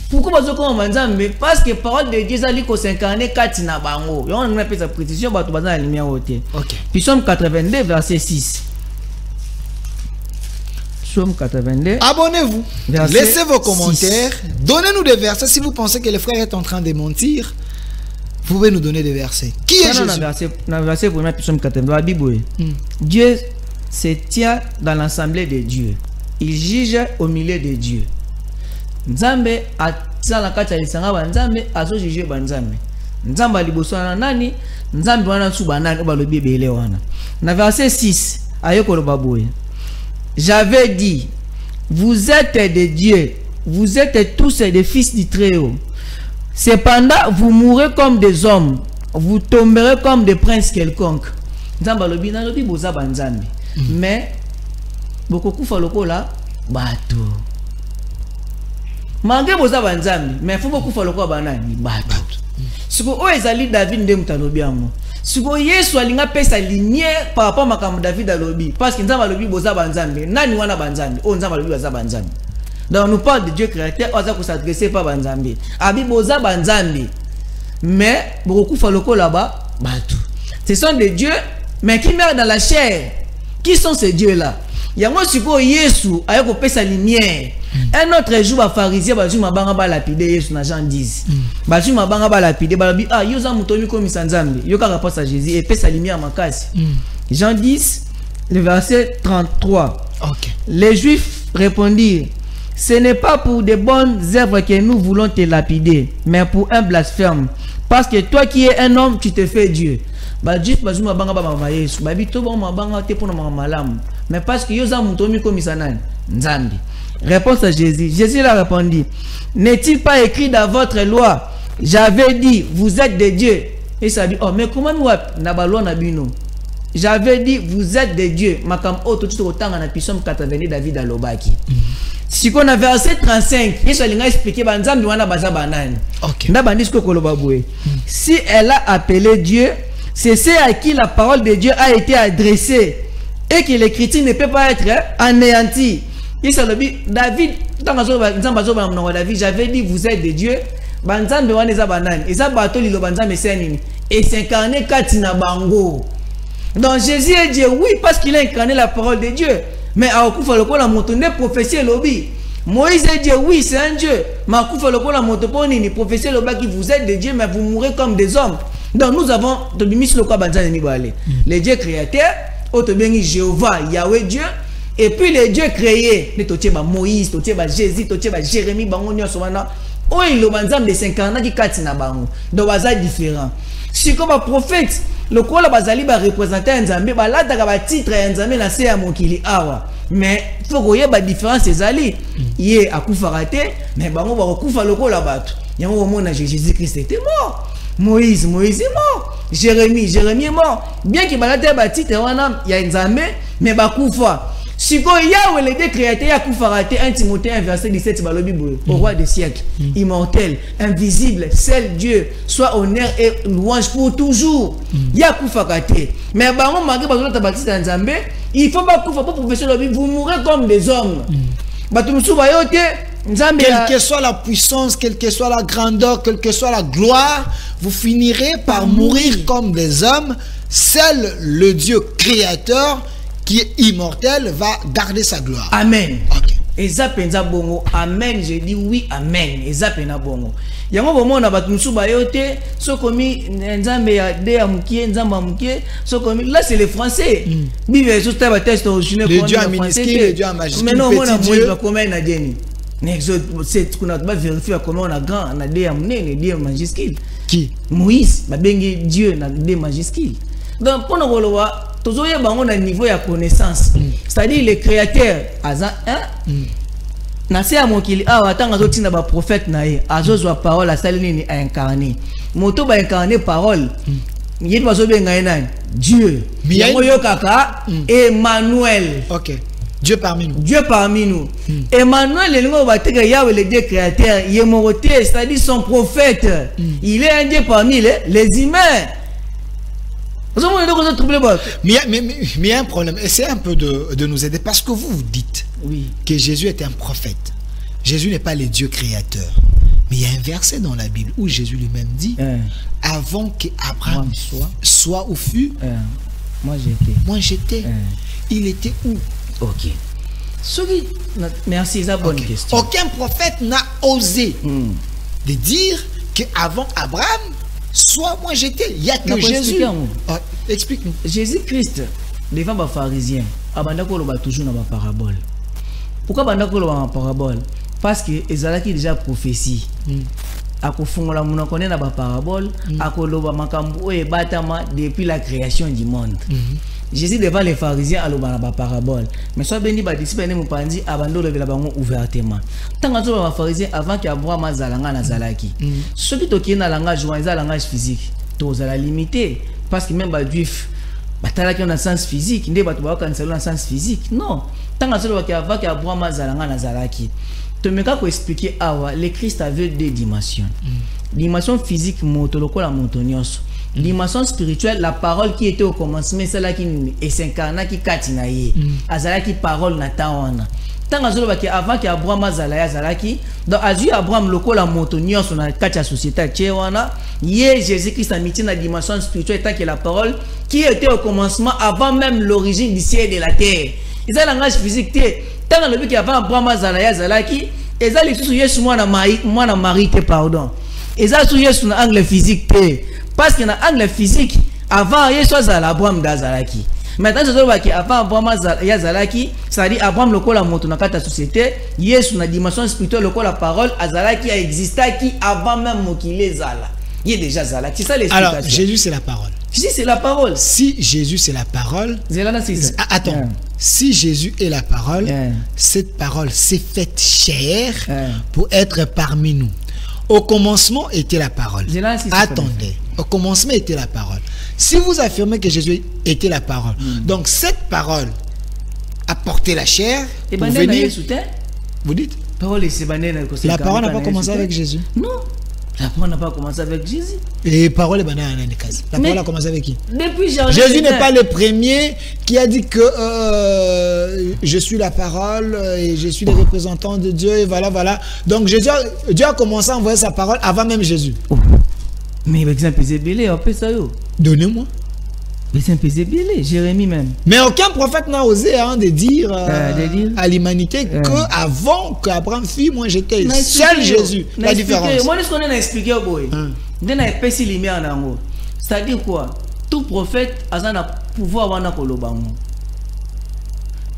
Pourquoi bazo ko banzambe? Parce que parole de Dieu zali ko s'incarner kati na bango. Et on appelle sa précision bato baza la lumière ôté. OK. Psaume 82 verset 6. Psaume 82. Abonnez-vous. Laissez vos commentaires. Donnez-nous des versets si vous pensez que le frère est en train de mentir. Vous pouvez nous donner des versets. Qui est Jésus? Dans verset pour Psaume 82 la Bible. Dieu se tient dans l'assemblée de Dieu. Il juge au milieu de Dieu. Nzambe atisa la kati alisanga banzambe azo juger banzambe. Nzamba liboso na nani? Nzambe wana suba nani obalobi bele wana. Na verset 6 ayoko lo baboye. J'avais dit, vous êtes des dieux, vous êtes tous des fils du Très-Haut. Cependant, vous mourrez comme des hommes, vous tomberez comme des princes quelconques. Nzamba lobi na lobi boza banzambe. Mais beaucoup kufa lokola bato. Mange boza banzambe, mais faut beaucoup kufa lokola banani bato. Siko o ezali David ndem talobi amo. Siko Yesu alinga pesa lumière par rapport makambo David alobi parce que nzamba lobi boza banzambe. Nani wana banzambe? O nzamba lobi boza banzambe. Donc on nous parle de Dieu créateur, on va s'adresser pas banzambe. Abi boza banzambe. Mais beaucoup kufa lokola bato. Ce sont des dieux mais qui meurent dans la chair. Qui sont ces dieux-là? Il y a moi suppose Yesu avec sa lumière. Un autre jour, les pharisiens bazu mabanga ba lapider Yesu na Jean 10. Bazu mabanga ba lapider balabi ah yoza mutomi komi sanzambe. Yoka rapport à Jésus et sa lumière makasi. Jean 10 le verset 33. OK. Les Juifs répondirent: ce n'est pas pour de bonnes œuvres que nous voulons te lapider, mais pour un blasphème. Parce que toi qui es un homme, tu te fais Dieu. Mais parce que yoza mutomi komi sanani nzambi. Réponse à Jésus. Jésus leur répondit: n'est-il pas écrit dans votre loi, j'avais dit vous êtes des dieux? Et ça dit oh mais comment nous na ba loi na bino? J'avais dit vous êtes des dieux. Makam auto tout autant na Psaume 82 David alobaki. Si qu'on a verset 35, Yesu alinga expliquer banzambi wana baza banani. OK. Na bandis ko koloba boué. Si elle a appelé Dieu, c'est ceux à qui la parole de Dieu a été adressée et que l'écriture ne peut pas être anéantie. David, j'avais dit vous êtes des dieux. Et s'incarner katina bango. Donc Jésus est Dieu, oui, parce qu'il a incarné la parole de Dieu. Mais à Okufa Lokola Motonde prophétie lobby. Moïse est Dieu, oui, c'est un Dieu. Mais à Okufa Lokola Motoponi, ni prophétie lobby, vous êtes des dieux, mais vous mourrez comme des hommes. Donc nous avons les dieux créateurs, Jéhovah, Yahweh Dieu, et puis les dieux créés, Moïse, Jésus, Jérémie, oh il le banzam de 50 ans qui katina bango. Donc c'est différent. Si comme un prophète, le quoi la bazali ba représenter un nzambe, ba la daga ba titre un nzambe na se ya mokili awa. Mais faut que y ait ba différence ezali. Yé akufa raté, mais bango ba kufa lokola bato. Yango mona Jésus Christ était mort. Moïse est mort. Jérémie est mort. Bien qu'il balate ba titre wana ya nzambe, mais ba kufa. Si quoi Yahweh les deux créateurs ya kufa raté 1 Timothée 1 verset 17 balobi boy, au roi des siècles, immortel, invisible, seul Dieu, soit honneur et louange pour toujours. Ya kufa raté. Mais bango malgré bazo ta baptiste nzambe, il faut pas kufa pour professeur lobi, vous mourrez comme des hommes. Batumsu bayote quelle que soit la puissance, quelle que soit la grandeur, quelle que soit la gloire, vous finirez par mourir comme des hommes. Seul le Dieu créateur qui est immortel va garder sa gloire. Amen. Ok. Eza penza bongo. Amen. Je dis oui, amen. Eza pena bongo. Yango bomo na batu musu bayote, sokomi nzambe ya de ya mukie, nzamba mukie, sokomi là c'est les français. Bible sur ta test original le Dieu a minuscule, le Dieu a majuscule. Mais non, mona moi va comment na deni. N'exode c'est qu'on a pas vérifier comment on a grand na de ya munene, de majuscule. Qui? Moïse, ba bengi Dieu na de majuscule. Donc pour nous voir tozoya bango na niveau ya connaissance. C'est-à-dire le créateur aza na se amokili awa tanga zotina ba prophète na ye azozwa parole asali nini a incarné moto ba incarné parole yedi bazo benga nani Dieu yango yo kaka Emmanuel. OK. Dieu parmi nous. Dieu parmi nous. Emmanuel elingo bateka Yahweh le Dieu créateur yemorote c'est-à-dire son prophète. Il est un Dieu parmi les humains. Mais il y a un problème. Essayez un peu de nous aider parce que vous dites que Jésus était un prophète. Jésus n'est pas le Dieu créateur. Mais il y a un verset dans la Bible où Jésus lui-même dit avant qu'Abraham soit ou fût, moi j'étais. Il était où? Ok. Merci, c'est une bonne question. Aucun prophète n'a osé de dire qu'avant Abraham, soit moi j'étais. Il n'y a que Jésus. Explique-nous. Jésus-Christ, devant les pharisiens, Abandako va toujours dans la parabole. Pourquoi Abandako va en parabole? Parce que Ezalaki déjà prophétie. Akofungola muna connaît na ba parabole, akoloba makambo e batama depuis la création du monde. Jésus devant les pharisiens aloba na ba parabole. Mais soit bendi ba disciple ne mupandi abandolo vela bango ouvertement. Tanga zo ba pharisiens avant que Abraham azalanga na zalaki. Ce qui toki na langage joinza langage physique. To zala limité parce que même ba juif batalaki na sens physique, ndé bato ba kanisa na sens physique. Non. Tanga zo ba que avant que Abraham azalanga na zalaki. Tu me peux expliquer awa le Christ avait deux dimensions. Dimension physique motoloko la montonios. Dimension spirituelle la parole qui était au commencement celle qui s'incarna qui katinaye. Azala qui parole na tawana. Tant que avant qu'Abraham azalaya zalaki donc azu Abraham loko la montonios na katia société tchewana yé Jésus Christ a mis na dimension spirituelle tant que la parole qui était au commencement avant même l'origine du ciel et de la terre. Ils ont un langage physique tant que le but avant Abraham azalaya zalaki ezali sous Yesu mwana Marie pardon ezali sous Yesu na angle physique parce que na angle physique avant Yesu azala Abraham d'azalaki maintenant je vois que avant Abraham azalaki c'est-à-dire Abraham lokola moto na kata société Yesu na dimension spirituelle lokola parole azalaki a existaki avant même mokile zala il est déjà zalaki c'est ça l'explication. Alors Jésus c'est la parole. Jésus c'est la parole. Si Jésus c'est la parole, attends. Si Jésus est la parole, cette parole s'est faite chair pour être parmi nous. Au commencement était la parole. Attendez. Au commencement était la parole. Si vous affirmez que Jésus était la parole, donc cette parole a porté la chair pour venir. Vous dites? La parole n'a pas commencé avec Jésus. Non. La parole n'a pas commencé avec Jésus. Et parole est banale. La parole a commencé avec qui? Depuis Jésus n'est pas le premier qui a dit que je suis la parole et je suis le représentant de Dieu et voilà. Donc Dieu a commencé à envoyer sa parole avant même Jésus. Mais par exemple, c'est belé, on peut ça. Donnez-moi. Mais c'est un peu belé, Jérémie même. Mais aucun prophète n'a osé de dire à l'humanité qu'avant qu'Abraham fût, moi j'étais seul Jésus. La différence. Moi, je connais expliqué au boy. C'est-à-dire quoi? Tout prophète a un pouvoir à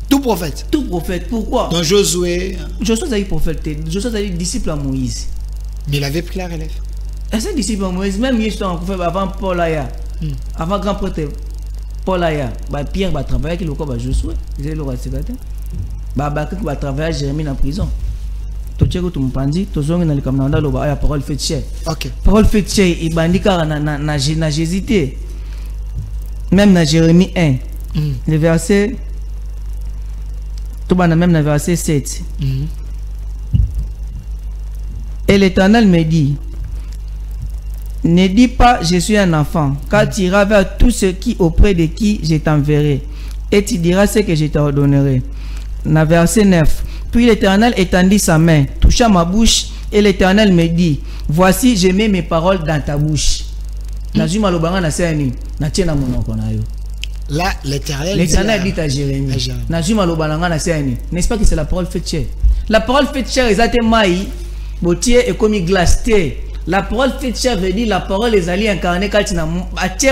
tout prophète. Tout prophète. Pourquoi? Donc Josué. Josué a prophète. Josué a disciple à Moïse. Mais il avait pris la relève. C'est disciple à Moïse. Même avant Paul Aya. Avant grand prêtre Paul Aya, Pierre va travailler avec le corps de Josué. Il va travailler à Jérémie en prison. Tu as dit que tu as la parole fait cher. Parole fait cher. Il bandit car na Jésus. Même dans Jérémie 1, le verset. Même dans verset 7. Et l'Éternel me dit. Ne dis pas je suis un enfant, car tu iras vers tout ce qui auprès de qui je t'enverrai, et tu diras ce que je t'ordonnerai. Dans verset 9. Puis l'Éternel étendit sa main, toucha ma bouche, et l'Éternel me dit, voici je mets mes paroles dans ta bouche. Là, l'Éternel dit à Jérémie, n'est-ce pas que c'est la parole faite chair? La parole faite chair, ils ont maï, botier et comme glace. La parole faite chair veut dire la parole les alliés incarnés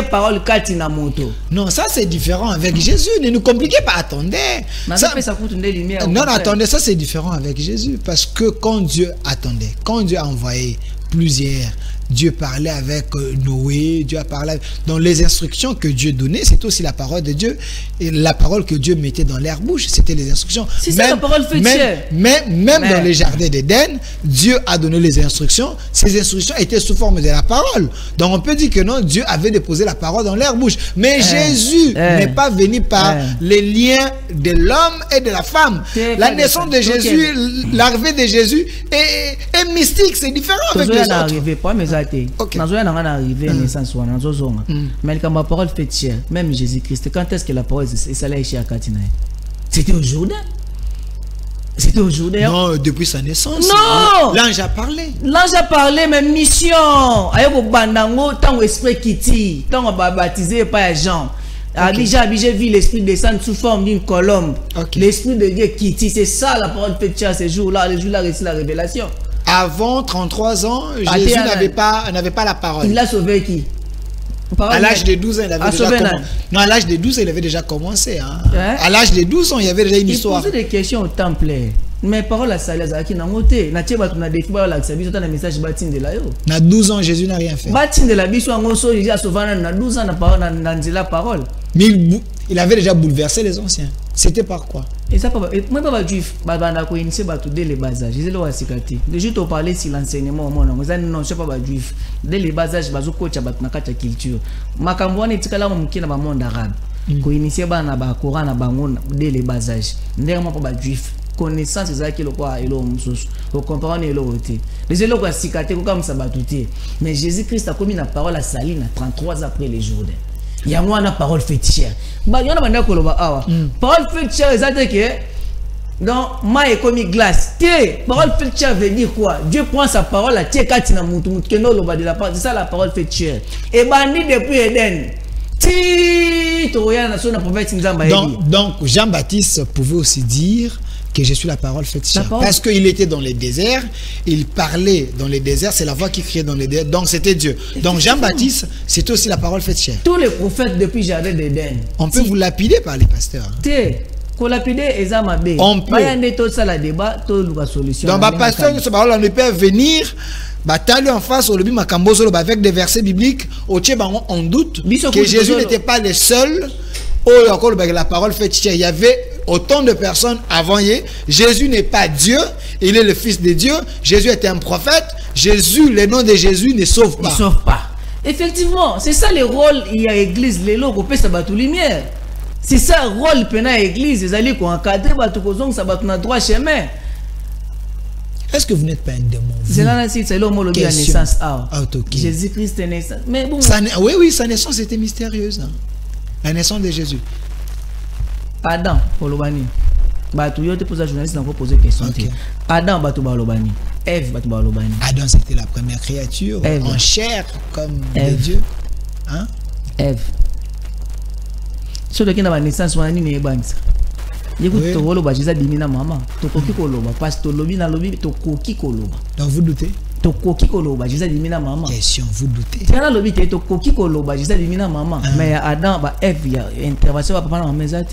parole moto. Non, ça c'est différent avec Jésus. Ne nous compliquez pas, attendez. Non, attendez, ça c'est différent avec Jésus. Parce que quand Dieu a envoyé plusieurs, Dieu parlait avec Noé, Dieu a parlé dans les instructions que Dieu donnait, c'est aussi la parole de Dieu. Et la parole que Dieu mettait dans leur bouche, c'était les instructions. C'est ça la parole faite chair. Même dans les jardins d'Éden, Dieu a donné les instructions. Ces instructions étaient sous forme de la parole. Donc on peut dire que non, Dieu avait déposé la parole dans leur bouche. Mais Jésus n'est pas venu par les liens de l'homme et de la femme. La naissance de Jésus, l'arrivée de Jésus est mystique, c'est différent avec les autres. Mais quand ma parole fait chair, même Jésus-Christ, quand est-ce que la parole est salée chez Akatina? C'était au Jourdain. C'était au Jourdain. Non, depuis sa naissance. Non! L'ange a parlé. L'ange a parlé, mais mission. Ayoko bandango, tant esprit kiti, tant baptisé par Jean. J'ai vu l'esprit descendre sous forme d'une colombe. L'esprit de Dieu kiti, c'est ça la parole fait chair ce jour-là. Le jour-là, c'est la révélation. Avant 33 ans, Jésus n'avait pas la parole. Il l'a sauvé qui? À l'âge de 12 ans, il avait déjà commencé. Non, à l'âge de 12 ans, il avait déjà commencé. À l'âge de 12 ans, il y avait déjà une histoire. Il posait des questions au temple. Mais parole à Salaz, à qui n'a monté. Na tcheba tuna défi ba la sabi sota na message batin de la yo. Na 12 ans, Jésus n'a rien fait. Batin de la biso ngoso Jésus a sauvé na 12 ans na parole na parole. Mais il avait déjà bouleversé les anciens. C'était par quoi? Et ça pas moi pas juif ba na ko initier ba tout dès les bas âges. Jésus lo wasikati. De juste parler sur l'enseignement au monde. Ngozani non c'est pas ba juif. Dès les bas âges bazo coach ba na kata culture. Makambo wana tikala mo mukina ba monde arabe. Ko initier ba na ba Coran na bango dès les bas âges. Ndenge mo pas ba juif. Connaissance c'est qui le quoi et l'homme au comprendre et l'autre les éloges à cicater comme ça batouté mais Jésus-Christ a commis la parole à Saline 33 après les jours il y a moi la parole faite chair bah y en a maintenant que le awa parole faite chair c'est que donc ma est commis glace té parole faite chair veut dire quoi Dieu prend sa parole à té katina mutu mutu que non le bas de la parole c'est ça la parole faite chair et bandi depuis Éden donc Jean-Baptiste pouvait aussi dire que je suis la parole faite chair. Parce qu'il était dans les déserts, il parlait dans les déserts, c'est la voix qui criait dans les déserts, donc c'était Dieu. Donc Jean-Baptiste, c'était aussi la parole faite chair. Tous les prophètes depuis Jardin d'Éden. On peut vous lapider par les pasteurs. On peut. Donc, les pasteurs ne peuvent venir batailler en face avec des versets bibliques. On doute que Jésus n'était pas le seul. La parole faite chair. Il y avait autant de personnes avant. Jésus n'est pas Dieu, il est le Fils de Dieu. Jésus était un prophète. Jésus, le nom de Jésus ne sauve pas. Il ne sauve pas. Effectivement, c'est ça le rôle. Il y a l'église, les lots, on ça battre lumière. C'est ça le rôle de l'église. Les alliés qui ont encadré, ça bat dans droit chemin. Est-ce que vous n'êtes pas un démon? C'est l'homme qui a naissance. Jésus-Christ est naissance. Mais bon. Oui, sa naissance était mystérieuse. La naissance de Jésus. Adam, pour l'obani. Batu yo te pose journaliste n'a pas posé question. Adam batu ba l'obani. Ève batu ba l'obani. Adam c'était la première créature en chair comme de Dieu. Hein? Ève. Sur qui na naissance wana ni ebanisa. Écoute to wolo ba Jésus dimina maman. To koki ko loba parce to lobi na lobi to koki ko loba. Donc vous doutez? To koki ko loba Jésus dimina maman. Question, vous doutez? Tiana lobi te to koki ko loba Jésus dimina maman. Mais Adam ba Ève ya intervention ba papa na maison.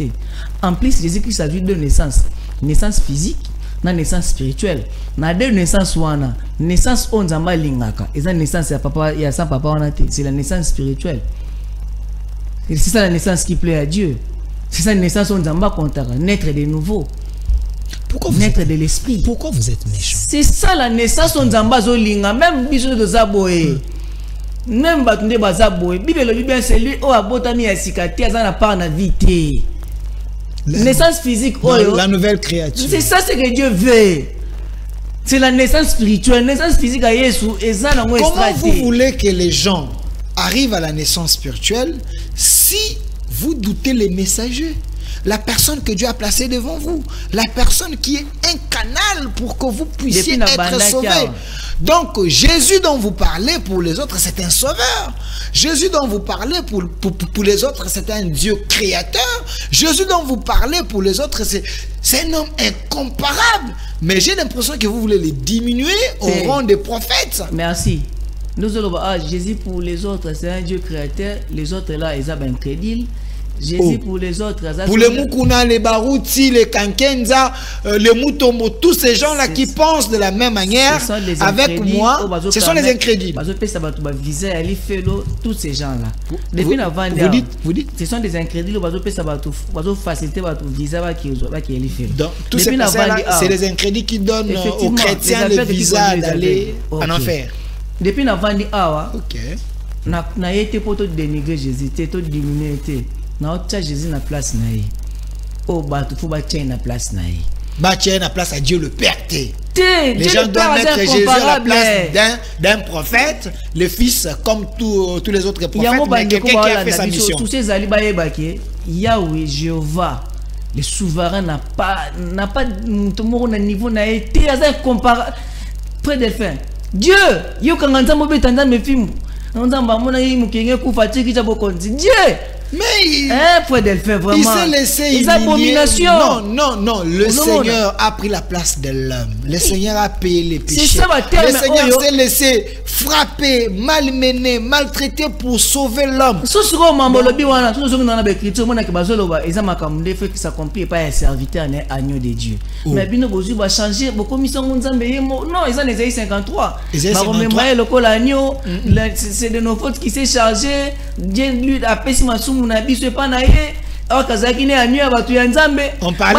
En plus Jésus-Christ a vu deux naissances. Naissance physique, na naissance spirituelle. Na deux naissances wana, naissance onzamba lingaka. Et ça naissance ya papa ya sans papa wana te, c'est la naissance spirituelle. Et c'est ça la naissance qui plaît à Dieu. C'est ça la naissance onzamba kontaka, naître de nouveau. Pourquoi naître de l'esprit. Pourquoi vous êtes méchant? C'est ça la naissance onzamba zolinga, même biso de zaboé. Même batunde bazaboé. Bible bien c'est lui o abotami ya sikati azana part na vie. Naissance physique, la nouvelle créature. C'est ça ce que Dieu veut. C'est la naissance spirituelle. Naissance physique à Jésus. Comment vous voulez que les gens arrivent à la naissance spirituelle si vous doutez les messagers? la personne que Dieu a placée devant vous, la personne qui est un canal pour que vous puissiez être sauvé. Donc Jésus dont vous parlez pour les autres, c'est un sauveur. Jésus dont vous parlez pour les autres, c'est un Dieu créateur. Jésus dont vous parlez pour les autres, c'est un homme incomparable. Mais j'ai l'impression que vous voulez les diminuer au rang des prophètes. Merci. Nous allons voir, Jésus pour les autres, c'est un Dieu créateur. Les autres là, ils sont incrédules. Jésus pour les autres. Pour les Mukuna, les Barouti, les Kankenza, les Mutombo, tous ces gens-là qui pensent de la même manière avec moi, ce sont les incrédules. Tous ces gens-là. Vous dites ce sont des incrédules, faciliter votre visa qui tous ces personnes-là, c'est les incrédules qui donnent aux chrétiens le visa d'aller en enfer. Depuis avant dit na été pour te dénigrer Jésus, te diminuer na Jésus na place na yi. Oh bah faut bâtir na place na yi. Bâtir na place à Dieu le Père. Les gens doivent mettre Jésus à la place d'un prophète, le fils comme tous les autres prophètes, mais quelqu'un qui a fait sa mission. Tous ces alibas Yahweh Jéhovah le souverain n'a pas tout le monde niveau n'a été incomparable près de fin. Dieu, yo kanganta mo betanda me film. Nzamba mona yi mukenge ku fatiki cha bokonzi. Dieu. Mais près de faire vraiment. Il s'est laissé les abominations. Non, le Seigneur a pris la place de l'homme. Le Seigneur a payé les péchés. Le Seigneur s'est laissé frapper, malmener, maltraiter pour sauver l'homme. Ce sera mamolobi wana, tout ce que nous avons écrit, mona ke bazoloba, ezama comme des faits qui s'accomplissent pas un serviteur un agneau de Dieu. Mais bino bozu va changer, beaucoup mission nzambe yemo. Non, ils ont Ésaïe 53. Ba remémorer le col agneau, c'est de nos fautes qui s'est chargé. Dieu lui a payé ma somme. On parlait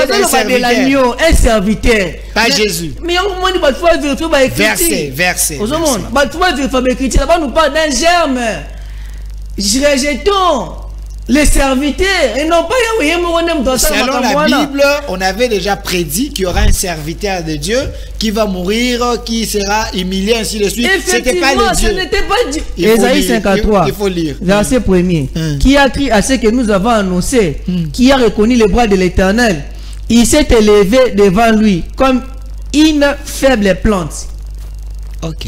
d'un serviteur. Un serviteur. Pas Jésus. Mais on dit verset. On nous parle d'un germe. Rejetons les serviteurs et non pas selon la Bible, on avait déjà prédit qu'il y aura un serviteur de Dieu qui va mourir, qui sera humilié, ainsi de suite. C'était pas le Dieu. Ce n'était pas Dieu. Ésaïe 53, il faut lire. Verset 1er. Qui a crié à ce que nous avons annoncé, qui a reconnu les bras de l'Éternel, il s'est élevé devant lui comme une faible plante. Ok.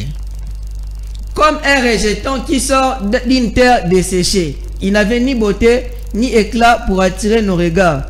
Comme un rejeton qui sort d'une terre desséchée. Il n'avait ni beauté, ni éclat pour attirer nos regards.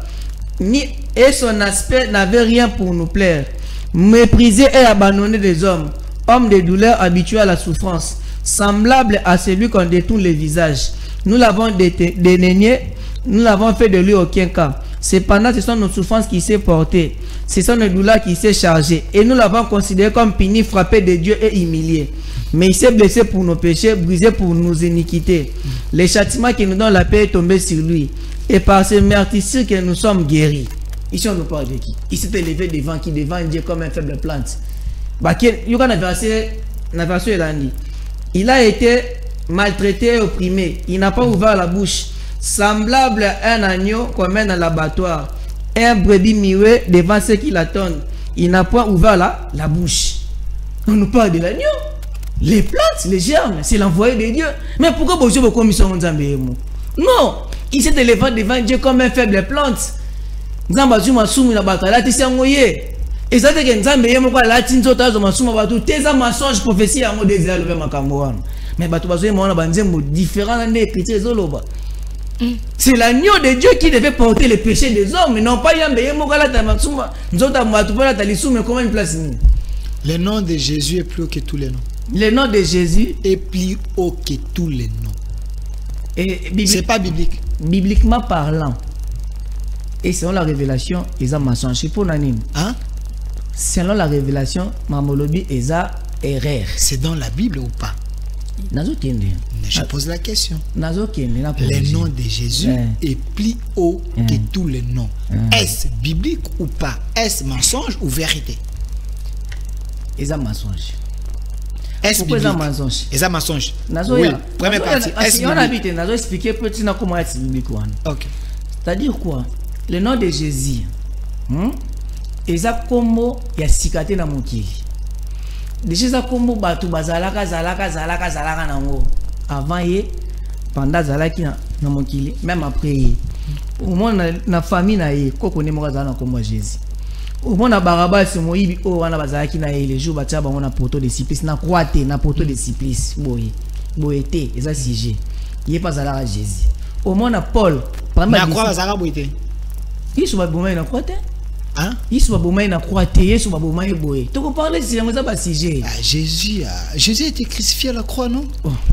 Et son aspect n'avait rien pour nous plaire. Méprisé et abandonné des hommes. Homme de douleur habitué à la souffrance. Semblable à celui qu'on détourne les visages. Nous l'avons dédaigné. Nous l'avons fait de lui aucun cas. Cependant, ce sont nos souffrances qui s'est portées. Ce sont nos douleurs qui s'est chargées. Et nous l'avons considéré comme puni, frappé de Dieu et humilié. Mais il s'est blessé pour nos péchés, brisé pour nos iniquités. Les châtiments qui nous donnent la paix est tombé sur lui. Et par ces meurtrissures que nous sommes guéris. Ici on nous parle de qui? Il s'est élevé devant qui? Devant Dieu comme une faible plante. Il a été maltraité et opprimé. Il n'a pas ouvert la bouche. Semblable à un agneau qu'on mène à l'abattoir. Un brebis muet devant ceux qui l'attendent. Il n'a pas ouvert la bouche. On nous parle de l'agneau. Les plantes, les germes, c'est l'envoyé de Dieu. Mais pourquoi Bozo beaucoup mission Nzambeyemo? Non, il s'est élevé devant Dieu comme une faible plante. Nzambazu masumu na batala tisangoye. Et ça que Nzambeyemo kwa la tinzota zo masumu batu teza mensonge prophétie à mo désir le makambo wana. Mais batu bazo mo na banzembo différent na écriture zoloba. C'est l'agneau de Dieu qui devait porter les péchés des hommes, mais non pas Yambeyemo kwa la tamasuma. Nzota matu pa la talisume comment une place ni. Le nom de Jésus est plus haut que tous les noms. Le nom de Jésus est plus haut que tous les noms. C'est pas biblique. Bibliquement parlant. Et selon la révélation, ils ont mensonge. Pour l'anime. Hein? Selon la révélation, Mamolobi est erreur. C'est dans la Bible ou pas? Je pose la question. Le nom de Jésus est plus haut que tous les noms. Est-ce biblique ou pas? Est-ce mensonge ou vérité? Ils ont mensonge. Est-ce biblique? Ils ont mensonge. Oui. Première partie. Est-ce biblique? Nazo expliquer petit na comment est biblique. Ok. C'est-à-dire quoi? Le nom de Jésus. Eza kombo ya sikate na mokili. Déjà kombo batu bazalaka nango. Avant ye, pendant zalaki na mokili, même après ye. Au moins na famille na ye koko ne moka zana comme Jésus. Au moins na Barabas moyibi o wana bazaki na ye les jours batia bango na poteau de supplice na croate na poteau de supplice boye. Boyete eza sujet. Il pas à Jésus. Au moins na Paul na croix bazaka boyete. Il soit bomai na croate. Hein? Il soit bomai na croate, il soit bomai boye. Tu peux parler si ça pas sujet. Jésus a été crucifié à la croix, non?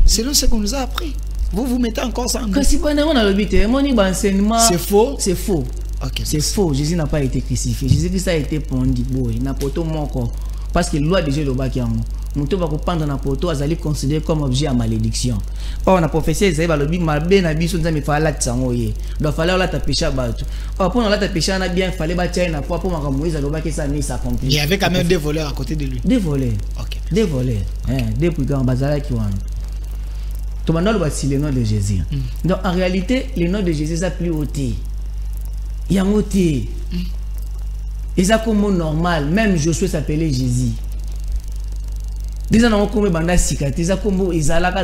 C'est ce qu'on nous a appris. Vous mettez encore ça en quand si pas on a le but, mon enseignement c'est faux. C'est faux. OK. C'est faux. Jésus n'a pas été crucifié. Jésus-Christ a été pendu boy na poto moko parce que loi de Dieu le baki yango. Muto ba ko pendre na poto azali considéré comme objet à malédiction. Pas on a prophétie Isaïe ba le big malbe na biso nzambe fa la tsango ye. Do fallait la ta péché batu. Pour on la ta péché na bien fallait ba tia na pour maka Moïse le baki ça ni s'accomplit. Il y avait quand même des voleurs à côté de lui. Des voleurs. OK. Des voleurs. Depuis quand bazala qui wana. Tout le monde voici le nom de Jésus. Donc en réalité, le nom de Jésus est plus haut. Il y a un haut. Et ça comme normal. Même Josué s'appelait Jésus. Déjà, on a comme banda sikati. Ça comme Zalaka.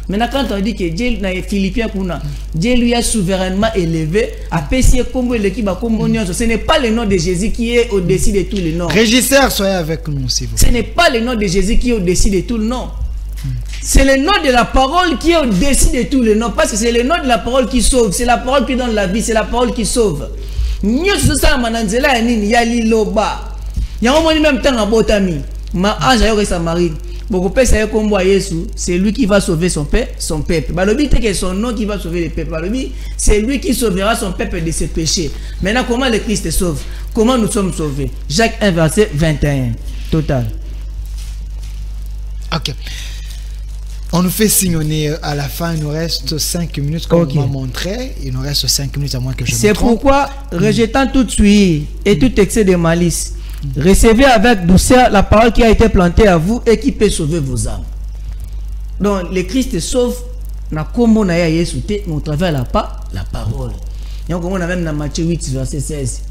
Maintenant, quand on dit que Dieu, dans les Philippiens, Dieu lui a souverainement élevé, a payé comme l'équipe à comme ce n'est pas le nom de Jésus qui est au-dessus de tous les noms. Régisseur, soyez avec nous, s'il vous plaît. Ce n'est pas le nom de Jésus qui est au-dessus de tout le nom. C'est le nom de la parole qui est au-dessus de tous les noms. Parce que c'est le nom de la parole qui sauve. C'est la parole qui donne la vie. C'est la parole qui sauve. Nous sommes mananzela nini yali loba. Yango moni même temps abotami. Ma ange ayo sa mari. Boko pesa ye kombo a Yesu, c'est lui qui va sauver son peuple. Balobi te que son nom qui va sauver le peuple. Balobi, c'est lui qui sauvera son peuple de ses péchés. Maintenant comment le Christ sauve? Comment nous sommes sauvés? Jacques 1 verset 21. Total. OK. On nous fait signe, on est à la fin, il nous reste 5 minutes comme on m'a montré. Il nous reste 5 minutes à moins que je me trompe. C'est pourquoi, rejetant tout suie et tout excès de malice, recevez avec douceur la parole qui a été plantée à vous et qui peut sauver vos âmes. Donc, le Christ sauve, na kombo na ya Yesu te, mais au travers la parole. Et on a même dans Matthieu 8, verset 16.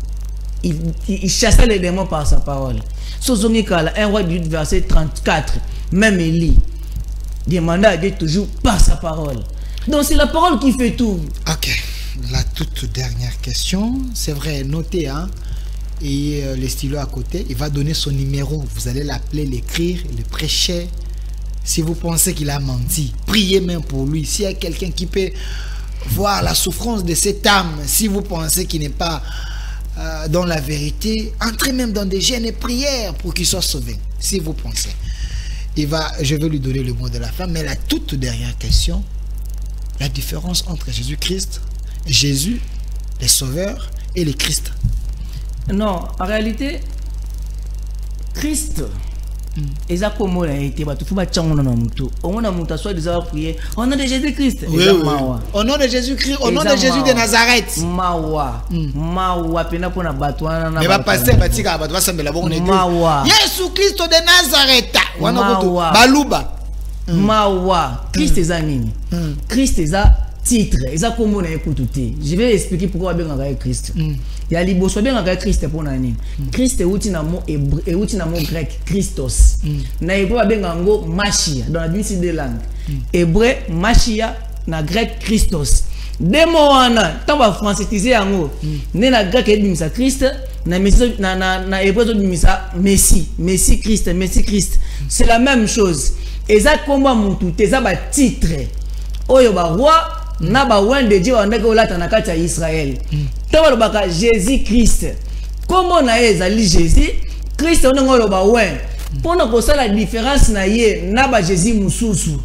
Il chassait les démons par sa parole. Sozongikala, 1 roi 8, verset 34. Même Élie demandait à Dieu toujours par sa parole. Donc c'est la parole qui fait tout. OK. La toute dernière question, c'est vrai, notez, hein. Et les stylos à côté, il va donner son numéro. Vous allez l'appeler, l'écrire, le prêcher. Si vous pensez qu'il a menti, priez même pour lui. S'il y a quelqu'un qui peut voir la souffrance de cette âme, si vous pensez qu'il n'est pas dans la vérité, entrez même dans des jeûnes et prières pour qu'il soit sauvé. Si vous pensez. Je vais lui donner le mot de la fin, mais la toute dernière question, la différence entre Jésus-Christ, Jésus, le Sauveur, et le Christ. Non, en réalité, Christ, ils ont comme on a été, il faut pas tchango na mutu. On a mutu soit déjà prié. Au nom de Jésus-Christ. Oui. Au nom de Jésus-Christ, au nom de Jésus de Nazareth. Mawa, pena pona batwana na. Mais va passer batika batwa sambela bon on Mawa. Jésus Christ de Nazareth. Wana ko baluba. Mawa. Christ est nini? Christ est titre. Eza comme on a écouté. Je vais expliquer pourquoi bien on Christ. Il y a liboso bien on Christ pour nani. Christ est outil na mot hébreu et outil na mot grec Christos. Na hébreu bien ngo Machia dans la diversité des langues. Hébreu Machia na grec Christos. Des mots wana tant va franciser yango. Ne na grec et Christ na hébreu ça Messie Christ. C'est la même chose. Eza combat mutu teza ba titre. Oyo ba roi na ba wen de Dieu andaka olata na kati ya Israël. Taba lobaka Jésus Christ. Comment na ezali Jésus Christ onongo loba wen. Pona ko ça la différence na ye na ba Jésus mususu.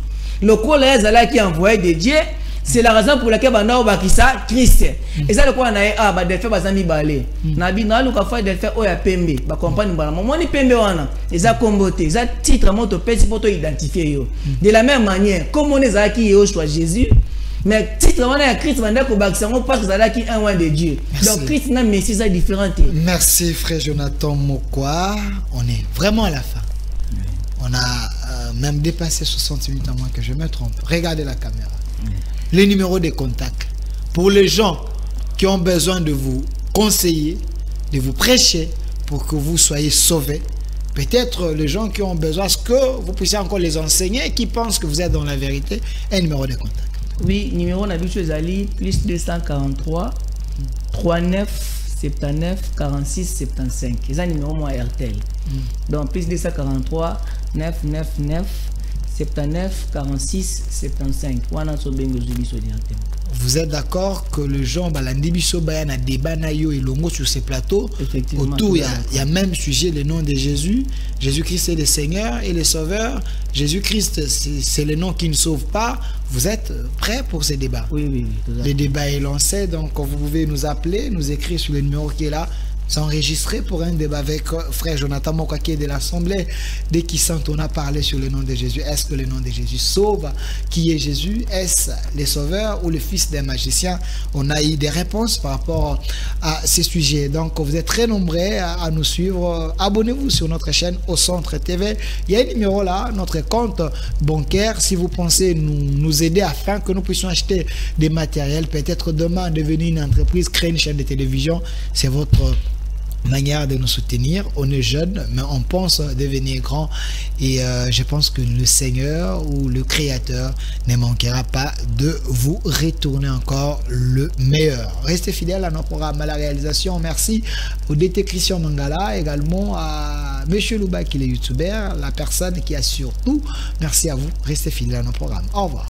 Le kola ezala qui envoyé de Dieu, c'est la raison pour laquelle banda obakisa Christ. Et ça le quoi na e ba de fait bazami balé. Na bi na luka fa de fait oya pembe ba comprendre bana. Moni pembe wana eza komboté, eza titre moto petit pour identifier yo. De la même manière, comme on est qui yo soit Jésus, mais titre wana ya Christ banda ko bakisa ngo parce que ça là qui un loin de Dieu. Donc Christ na Messie ça différent. Merci frère Jonathan Mokwa, on est vraiment à la fin. On a même dépassé 60 minutes à moins que je me trompe. Regardez la caméra. Les numéros de contact pour les gens qui ont besoin de vous conseiller, de vous prêcher pour que vous soyez sauvés. Peut-être les gens qui ont besoin que vous puissiez encore les enseigner et qui pensent que vous êtes dans la vérité. Un numéro de contact. Oui, numéro d'habitude Ezali, plus 243 39 79 46 75. C'est un numéro moi RTL. Donc plus 243 999 79 46 75. Vous êtes d'accord que le genre Balandibiso Bayana débat na yo et longo sur ces plateaux? Autour il y a même sujet le nom de Jésus. Jésus-Christ est le Seigneur et le Sauveur. Jésus-Christ c'est le nom qui ne sauve pas. Vous êtes prêts pour ces débats? Oui. Le débat est lancé, donc vous pouvez nous appeler, nous écrire sur le numéro qui est là. S'enregistrer pour un débat avec frère Jonathan Mokwaki de l'Assemblée. Dès qu'il sent, on a parlé sur le nom de Jésus. Est-ce que le nom de Jésus sauve? Qui est Jésus? Est-ce le Sauveur ou le fils d'un magicien? On a eu des réponses par rapport à ces sujets. Donc, vous êtes très nombreux à nous suivre. Abonnez-vous sur notre chaîne Au Centre TV. Il y a un numéro là, notre compte bancaire. Si vous pensez nous aider afin que nous puissions acheter des matériels, peut-être demain devenir une entreprise, créer une chaîne de télévision, c'est votre manière de nous soutenir. On est jeune, mais on pense devenir grand, et je pense que le Seigneur ou le Créateur ne manquera pas de vous retourner encore le meilleur. Restez fidèles à nos programmes, à la réalisation. Merci au DT Christian Mangala, également à Monsieur Louba qui est youtubeur, la personne qui a surtout. Merci à vous. Restez fidèles à nos programmes. Au revoir.